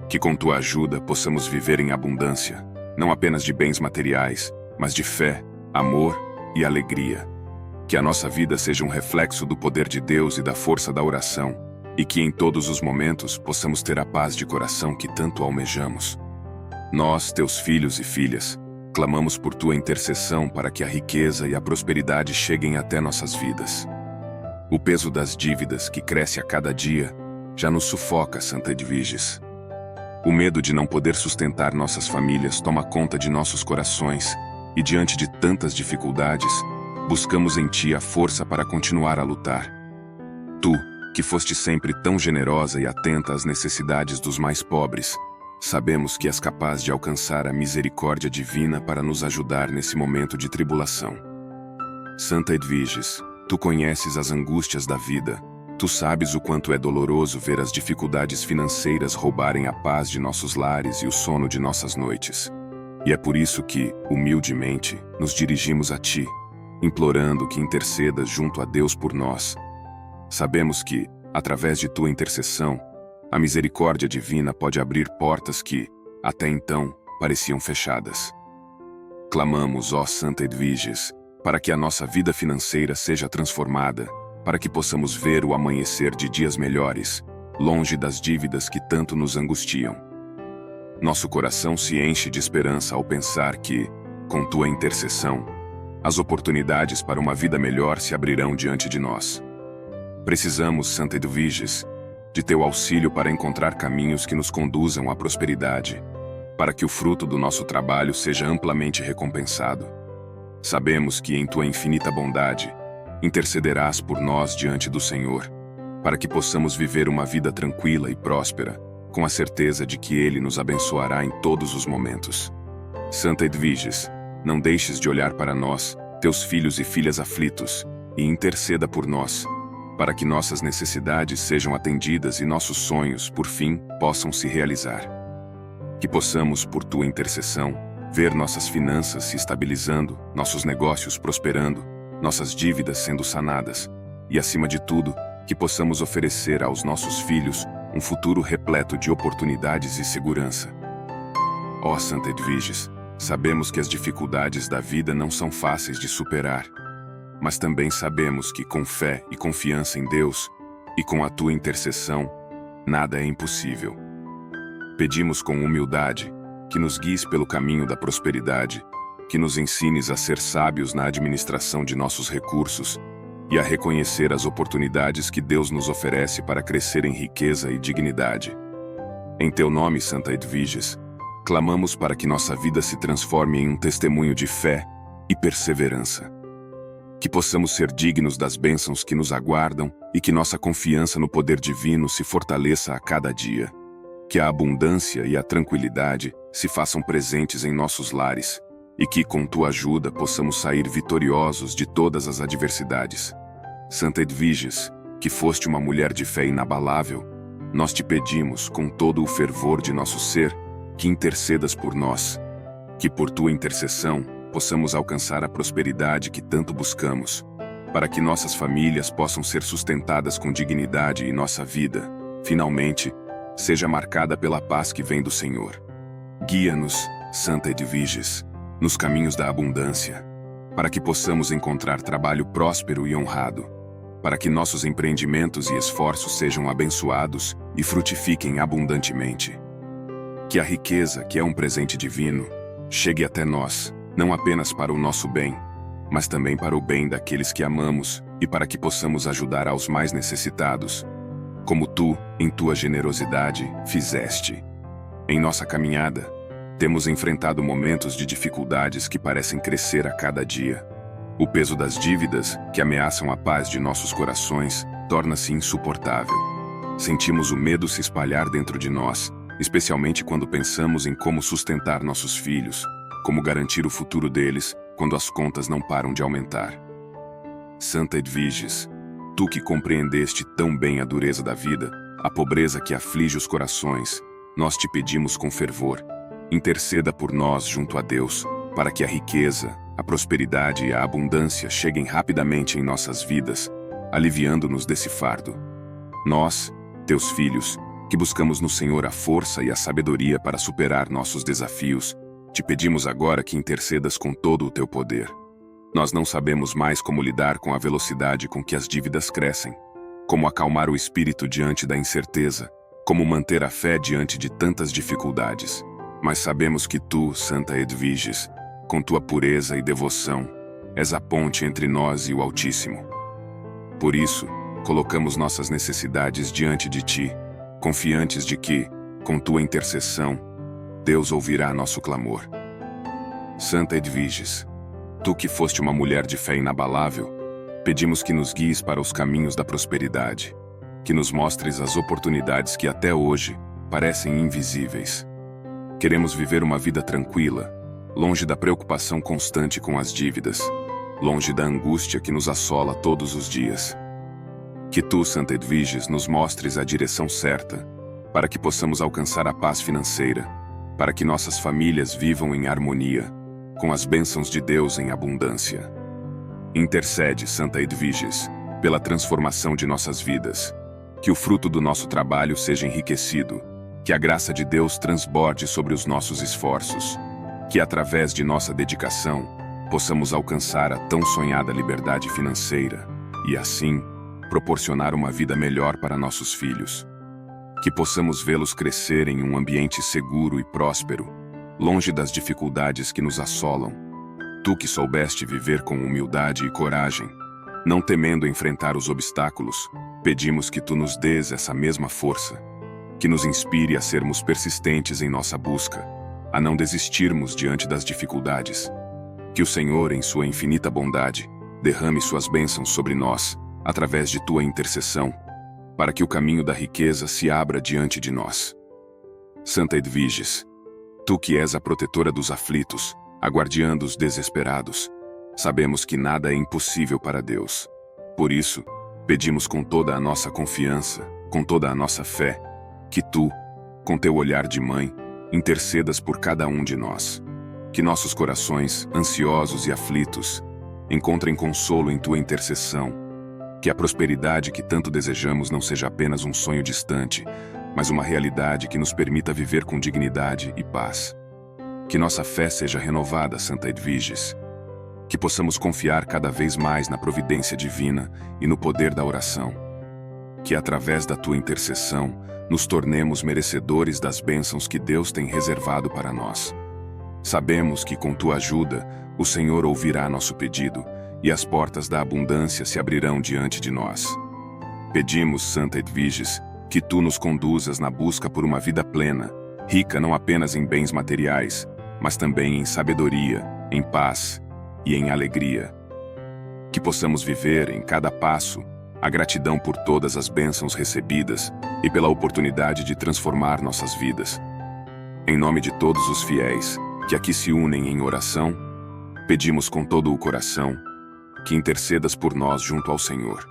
que com Tua ajuda possamos viver em abundância, não apenas de bens materiais, mas de fé, amor e alegria. Que a nossa vida seja um reflexo do poder de Deus e da força da oração, e que em todos os momentos possamos ter a paz de coração que tanto almejamos. Nós, teus filhos e filhas, clamamos por tua intercessão para que a riqueza e a prosperidade cheguem até nossas vidas. O peso das dívidas, que cresce a cada dia, já nos sufoca, Santa Edviges. O medo de não poder sustentar nossas famílias toma conta de nossos corações, e diante de tantas dificuldades, buscamos em ti a força para continuar a lutar. Tu, que foste sempre tão generosa e atenta às necessidades dos mais pobres, sabemos que és capaz de alcançar a misericórdia divina para nos ajudar nesse momento de tribulação. Santa Edviges, tu conheces as angústias da vida, tu sabes o quanto é doloroso ver as dificuldades financeiras roubarem a paz de nossos lares e o sono de nossas noites. E é por isso que, humildemente, nos dirigimos a ti, implorando que intercedas junto a Deus por nós. Sabemos que, através de tua intercessão, a misericórdia divina pode abrir portas que, até então, pareciam fechadas. Clamamos, ó Santa Edviges, para que a nossa vida financeira seja transformada, para que possamos ver o amanhecer de dias melhores, longe das dívidas que tanto nos angustiam. Nosso coração se enche de esperança ao pensar que, com tua intercessão, as oportunidades para uma vida melhor se abrirão diante de nós. Precisamos, Santa Edviges, de teu auxílio para encontrar caminhos que nos conduzam à prosperidade, para que o fruto do nosso trabalho seja amplamente recompensado. Sabemos que, em tua infinita bondade, intercederás por nós diante do Senhor, para que possamos viver uma vida tranquila e próspera, com a certeza de que Ele nos abençoará em todos os momentos. Santa Edviges, não deixes de olhar para nós, teus filhos e filhas aflitos, e interceda por nós, para que nossas necessidades sejam atendidas e nossos sonhos, por fim, possam se realizar. Que possamos, por tua intercessão, ver nossas finanças se estabilizando, nossos negócios prosperando, nossas dívidas sendo sanadas, e, acima de tudo, que possamos oferecer aos nossos filhos um futuro repleto de oportunidades e segurança. Ó Santa Edviges, sabemos que as dificuldades da vida não são fáceis de superar, mas também sabemos que, com fé e confiança em Deus, e com a tua intercessão, nada é impossível. Pedimos com humildade que nos guies pelo caminho da prosperidade, que nos ensines a ser sábios na administração de nossos recursos e a reconhecer as oportunidades que Deus nos oferece para crescer em riqueza e dignidade. Em teu nome, Santa Edviges, clamamos para que nossa vida se transforme em um testemunho de fé e perseverança. Que possamos ser dignos das bênçãos que nos aguardam e que nossa confiança no poder divino se fortaleça a cada dia. Que a abundância e a tranquilidade se façam presentes em nossos lares e que, com tua ajuda, possamos sair vitoriosos de todas as adversidades. Santa Edviges, que foste uma mulher de fé inabalável, nós te pedimos, com todo o fervor de nosso ser, que intercedas por nós, que por tua intercessão possamos alcançar a prosperidade que tanto buscamos, para que nossas famílias possam ser sustentadas com dignidade e nossa vida, finalmente, seja marcada pela paz que vem do Senhor. Guia-nos, Santa Edviges, nos caminhos da abundância, para que possamos encontrar trabalho próspero e honrado, para que nossos empreendimentos e esforços sejam abençoados e frutifiquem abundantemente. Que a riqueza, que é um presente divino, chegue até nós, não apenas para o nosso bem, mas também para o bem daqueles que amamos e para que possamos ajudar aos mais necessitados, como tu, em tua generosidade, fizeste. Em nossa caminhada, temos enfrentado momentos de dificuldades que parecem crescer a cada dia. O peso das dívidas, que ameaçam a paz de nossos corações, torna-se insuportável. Sentimos o medo se espalhar dentro de nós, especialmente quando pensamos em como sustentar nossos filhos, como garantir o futuro deles quando as contas não param de aumentar. Santa Edviges, tu que compreendeste tão bem a dureza da vida, a pobreza que aflige os corações, nós te pedimos com fervor, interceda por nós junto a Deus, para que a riqueza, a prosperidade e a abundância cheguem rapidamente em nossas vidas, aliviando-nos desse fardo. Nós, teus filhos, que buscamos no Senhor a força e a sabedoria para superar nossos desafios, te pedimos agora que intercedas com todo o teu poder. Nós não sabemos mais como lidar com a velocidade com que as dívidas crescem, como acalmar o espírito diante da incerteza, como manter a fé diante de tantas dificuldades. Mas sabemos que tu, Santa Edviges, com tua pureza e devoção, és a ponte entre nós e o Altíssimo. Por isso, colocamos nossas necessidades diante de ti, confiantes de que, com tua intercessão, Deus ouvirá nosso clamor. Santa Edviges, tu que foste uma mulher de fé inabalável, pedimos que nos guies para os caminhos da prosperidade, que nos mostres as oportunidades que até hoje parecem invisíveis. Queremos viver uma vida tranquila, longe da preocupação constante com as dívidas, longe da angústia que nos assola todos os dias. Que tu, Santa Edviges, nos mostres a direção certa, para que possamos alcançar a paz financeira, para que nossas famílias vivam em harmonia, com as bênçãos de Deus em abundância. Intercede, Santa Edviges, pela transformação de nossas vidas, que o fruto do nosso trabalho seja enriquecido, que a graça de Deus transborde sobre os nossos esforços, que através de nossa dedicação possamos alcançar a tão sonhada liberdade financeira e, assim, proporcionar uma vida melhor para nossos filhos. Que possamos vê-los crescer em um ambiente seguro e próspero, longe das dificuldades que nos assolam. Tu que soubeste viver com humildade e coragem, não temendo enfrentar os obstáculos, pedimos que tu nos dês essa mesma força, que nos inspire a sermos persistentes em nossa busca, a não desistirmos diante das dificuldades. Que o Senhor, em sua infinita bondade, derrame suas bênçãos sobre nós, através de tua intercessão, para que o caminho da riqueza se abra diante de nós. Santa Edviges, tu que és a protetora dos aflitos, a guardiã dos desesperados, sabemos que nada é impossível para Deus. Por isso, pedimos com toda a nossa confiança, com toda a nossa fé, que tu, com teu olhar de mãe, intercedas por cada um de nós. Que nossos corações, ansiosos e aflitos, encontrem consolo em tua intercessão. Que a prosperidade que tanto desejamos não seja apenas um sonho distante, mas uma realidade que nos permita viver com dignidade e paz. Que nossa fé seja renovada, Santa Edviges. Que possamos confiar cada vez mais na providência divina e no poder da oração. Que através da tua intercessão, nos tornemos merecedores das bênçãos que Deus tem reservado para nós. Sabemos que com tua ajuda, o Senhor ouvirá nosso pedido e as portas da abundância se abrirão diante de nós. Pedimos, Santa Edviges, que tu nos conduzas na busca por uma vida plena, rica não apenas em bens materiais, mas também em sabedoria, em paz e em alegria. Que possamos viver em cada passo a gratidão por todas as bênçãos recebidas e pela oportunidade de transformar nossas vidas. Em nome de todos os fiéis que aqui se unem em oração, pedimos com todo o coração que intercedas por nós junto ao Senhor.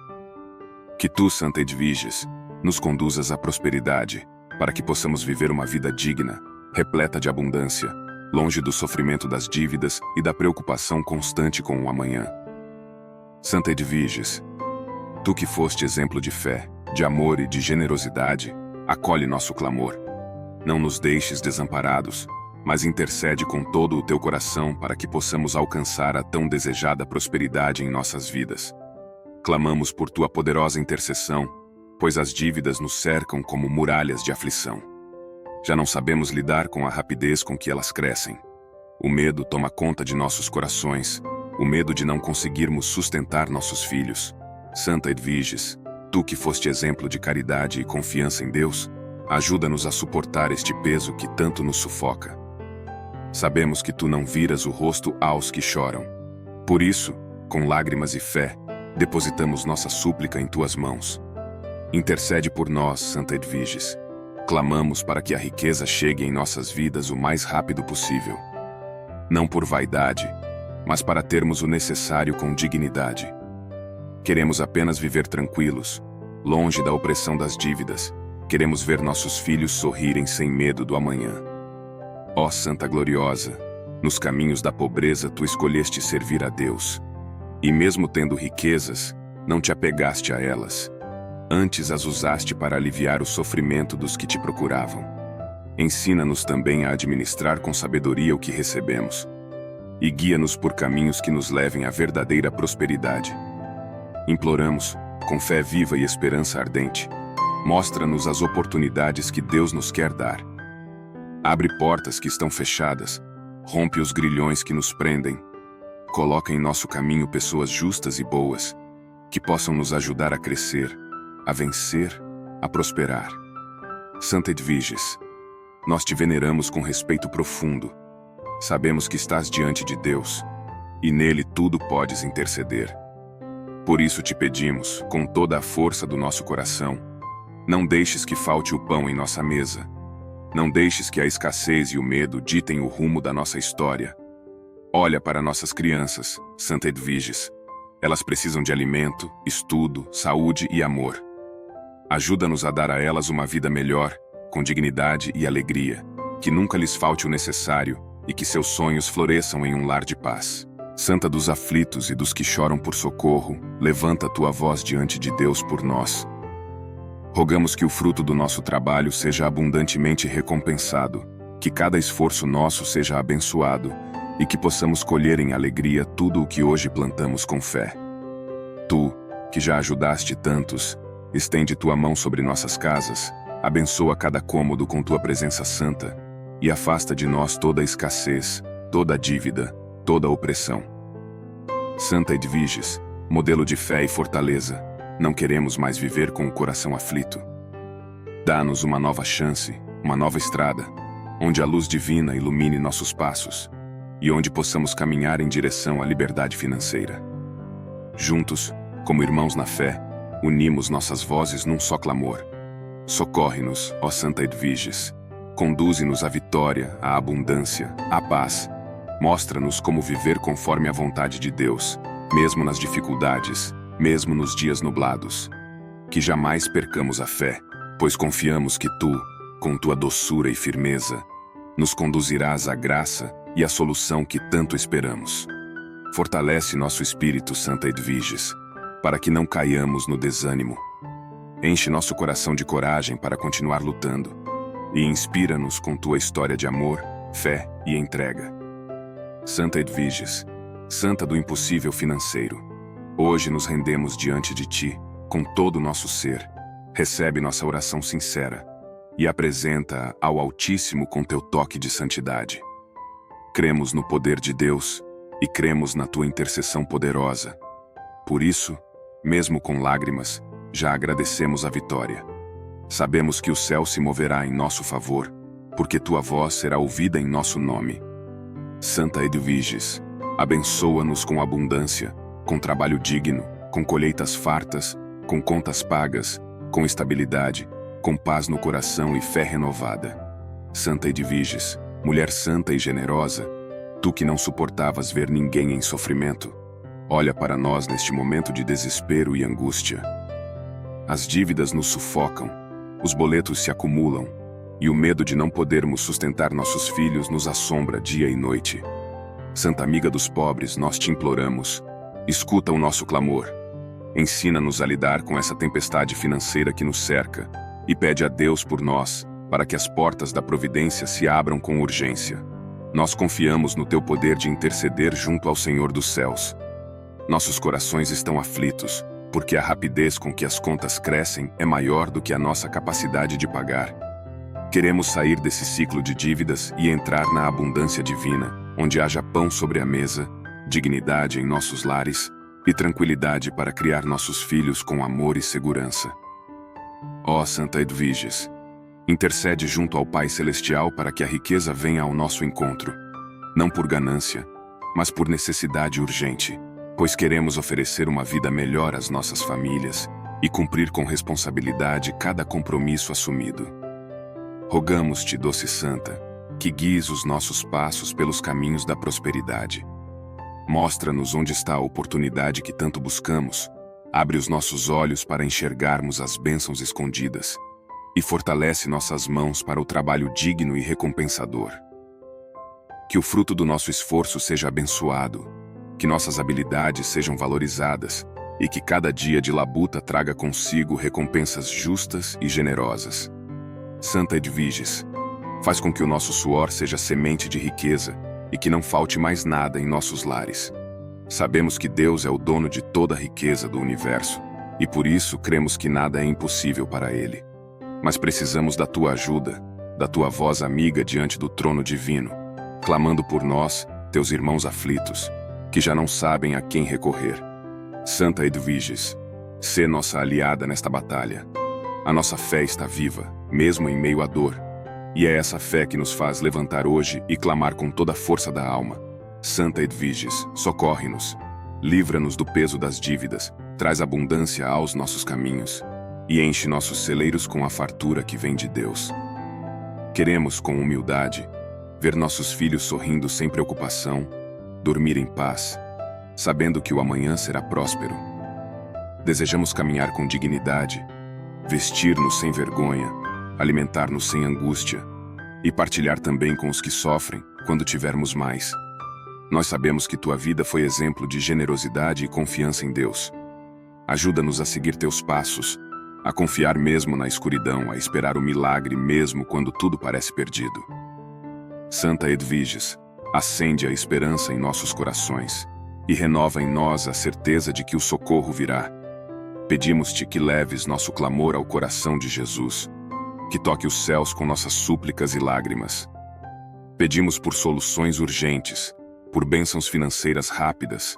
Que tu, Santa Edviges, nos conduzas à prosperidade, para que possamos viver uma vida digna, repleta de abundância, longe do sofrimento das dívidas e da preocupação constante com o amanhã. Santa Edviges, tu que foste exemplo de fé, de amor e de generosidade, acolhe nosso clamor. Não nos deixes desamparados, mas intercede com todo o teu coração para que possamos alcançar a tão desejada prosperidade em nossas vidas. Clamamos por tua poderosa intercessão, pois as dívidas nos cercam como muralhas de aflição. Já não sabemos lidar com a rapidez com que elas crescem. O medo toma conta de nossos corações, o medo de não conseguirmos sustentar nossos filhos. Santa Edviges, tu que foste exemplo de caridade e confiança em Deus, ajuda-nos a suportar este peso que tanto nos sufoca. Sabemos que tu não viras o rosto aos que choram. Por isso, com lágrimas e fé, depositamos nossa súplica em tuas mãos. Intercede por nós, Santa Edviges. Clamamos para que a riqueza chegue em nossas vidas o mais rápido possível. Não por vaidade, mas para termos o necessário com dignidade. Queremos apenas viver tranquilos, longe da opressão das dívidas. Queremos ver nossos filhos sorrirem sem medo do amanhã. Ó Santa Gloriosa, nos caminhos da pobreza tu escolheste servir a Deus. E mesmo tendo riquezas, não te apegaste a elas. Antes as usaste para aliviar o sofrimento dos que te procuravam. Ensina-nos também a administrar com sabedoria o que recebemos. E guia-nos por caminhos que nos levem à verdadeira prosperidade. Imploramos, com fé viva e esperança ardente, mostra-nos as oportunidades que Deus nos quer dar. Abre portas que estão fechadas, rompe os grilhões que nos prendem, coloca em nosso caminho pessoas justas e boas, que possam nos ajudar a crescer, a vencer, a prosperar. Santa Edviges, nós te veneramos com respeito profundo. Sabemos que estás diante de Deus, e nele tudo podes interceder. Por isso te pedimos, com toda a força do nosso coração, não deixes que falte o pão em nossa mesa. Não deixes que a escassez e o medo ditem o rumo da nossa história. Olha para nossas crianças, Santa Edviges. Elas precisam de alimento, estudo, saúde e amor. Ajuda-nos a dar a elas uma vida melhor, com dignidade e alegria, que nunca lhes falte o necessário e que seus sonhos floresçam em um lar de paz. Santa dos aflitos e dos que choram por socorro, levanta a tua voz diante de Deus por nós. Rogamos que o fruto do nosso trabalho seja abundantemente recompensado, que cada esforço nosso seja abençoado e que possamos colher em alegria tudo o que hoje plantamos com fé. Tu, que já ajudaste tantos, estende tua mão sobre nossas casas, abençoa cada cômodo com tua presença santa e afasta de nós toda a escassez, toda a dívida, toda a opressão. Santa Edviges, modelo de fé e fortaleza, não queremos mais viver com o coração aflito. Dá-nos uma nova chance, uma nova estrada, onde a luz divina ilumine nossos passos e onde possamos caminhar em direção à liberdade financeira. Juntos, como irmãos na fé, unimos nossas vozes num só clamor. Socorre-nos, ó Santa Edviges. Conduze-nos à vitória, à abundância, à paz. Mostra-nos como viver conforme a vontade de Deus, mesmo nas dificuldades, mesmo nos dias nublados. Que jamais percamos a fé, pois confiamos que tu, com tua doçura e firmeza, nos conduzirás à graça e à solução que tanto esperamos. Fortalece nosso espírito, Santa Edviges, para que não caiamos no desânimo. Enche nosso coração de coragem para continuar lutando e inspira-nos com tua história de amor, fé e entrega. Santa Edviges, Santa do impossível financeiro, hoje nos rendemos diante de ti, com todo o nosso ser. Recebe nossa oração sincera e apresenta-a ao Altíssimo com teu toque de santidade. Cremos no poder de Deus e cremos na tua intercessão poderosa. Por isso, mesmo com lágrimas, já agradecemos a vitória. Sabemos que o céu se moverá em nosso favor, porque tua voz será ouvida em nosso nome. Santa Edviges, abençoa-nos com abundância, com trabalho digno, com colheitas fartas, com contas pagas, com estabilidade, com paz no coração e fé renovada. Santa Edviges, mulher santa e generosa, tu que não suportavas ver ninguém em sofrimento, olha para nós neste momento de desespero e angústia. As dívidas nos sufocam, os boletos se acumulam, e o medo de não podermos sustentar nossos filhos nos assombra dia e noite. Santa amiga dos pobres, nós te imploramos, escuta o nosso clamor. Ensina-nos a lidar com essa tempestade financeira que nos cerca e pede a Deus por nós, para que as portas da providência se abram com urgência. Nós confiamos no teu poder de interceder junto ao Senhor dos céus. Nossos corações estão aflitos, porque a rapidez com que as contas crescem é maior do que a nossa capacidade de pagar. Queremos sair desse ciclo de dívidas e entrar na abundância divina, onde haja pão sobre a mesa, dignidade em nossos lares e tranquilidade para criar nossos filhos com amor e segurança. Ó Santa Edviges, intercede junto ao Pai Celestial para que a riqueza venha ao nosso encontro, não por ganância, mas por necessidade urgente, pois queremos oferecer uma vida melhor às nossas famílias e cumprir com responsabilidade cada compromisso assumido. Rogamos-te, doce Santa, que guies os nossos passos pelos caminhos da prosperidade. Mostra-nos onde está a oportunidade que tanto buscamos, abre os nossos olhos para enxergarmos as bênçãos escondidas e fortalece nossas mãos para o trabalho digno e recompensador. Que o fruto do nosso esforço seja abençoado, que nossas habilidades sejam valorizadas e que cada dia de labuta traga consigo recompensas justas e generosas. Santa Edviges, faz com que o nosso suor seja semente de riqueza e que não falte mais nada em nossos lares. Sabemos que Deus é o dono de toda a riqueza do universo e por isso cremos que nada é impossível para Ele. Mas precisamos da tua ajuda, da tua voz amiga diante do trono divino, clamando por nós, teus irmãos aflitos, que já não sabem a quem recorrer. Santa Edviges, sê nossa aliada nesta batalha. A nossa fé está viva, mesmo em meio à dor, e é essa fé que nos faz levantar hoje e clamar com toda a força da alma. Santa Edviges, socorre-nos, livra-nos do peso das dívidas, traz abundância aos nossos caminhos, e enche nossos celeiros com a fartura que vem de Deus. Queremos, com humildade, ver nossos filhos sorrindo sem preocupação, dormir em paz, sabendo que o amanhã será próspero. Desejamos caminhar com dignidade, vestir-nos sem vergonha, alimentar-nos sem angústia e partilhar também com os que sofrem quando tivermos mais. Nós sabemos que tua vida foi exemplo de generosidade e confiança em Deus. Ajuda-nos a seguir teus passos, a confiar mesmo na escuridão, a esperar o milagre mesmo quando tudo parece perdido. Santa Edviges, acende a esperança em nossos corações e renova em nós a certeza de que o socorro virá. Pedimos-te que leves nosso clamor ao coração de Jesus, que toque os céus com nossas súplicas e lágrimas. Pedimos por soluções urgentes, por bênçãos financeiras rápidas,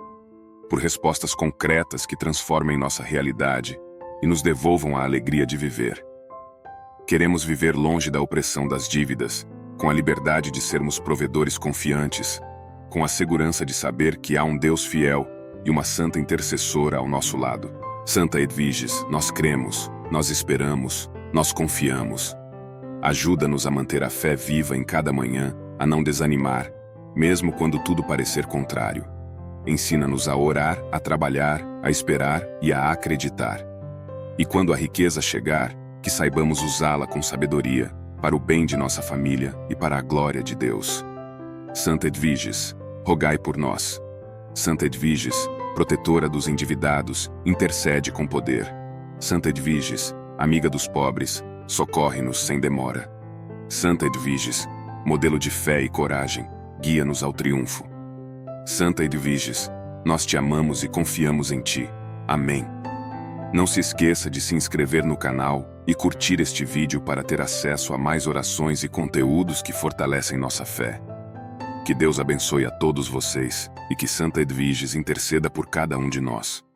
por respostas concretas que transformem nossa realidade e nos devolvam a alegria de viver. Queremos viver longe da opressão das dívidas, com a liberdade de sermos provedores confiantes, com a segurança de saber que há um Deus fiel e uma santa intercessora ao nosso lado. Santa Edviges, nós cremos, nós esperamos, nós confiamos. Ajuda-nos a manter a fé viva em cada manhã, a não desanimar, mesmo quando tudo parecer contrário. Ensina-nos a orar, a trabalhar, a esperar e a acreditar. E quando a riqueza chegar, que saibamos usá-la com sabedoria, para o bem de nossa família e para a glória de Deus. Santa Edviges, rogai por nós. Santa Edviges, protetora dos endividados, intercede com poder. Santa Edviges, amiga dos pobres, socorre-nos sem demora. Santa Edviges, modelo de fé e coragem, guia-nos ao triunfo. Santa Edviges, nós te amamos e confiamos em ti. Amém. Não se esqueça de se inscrever no canal e curtir este vídeo para ter acesso a mais orações e conteúdos que fortalecem nossa fé. Que Deus abençoe a todos vocês e que Santa Edviges interceda por cada um de nós.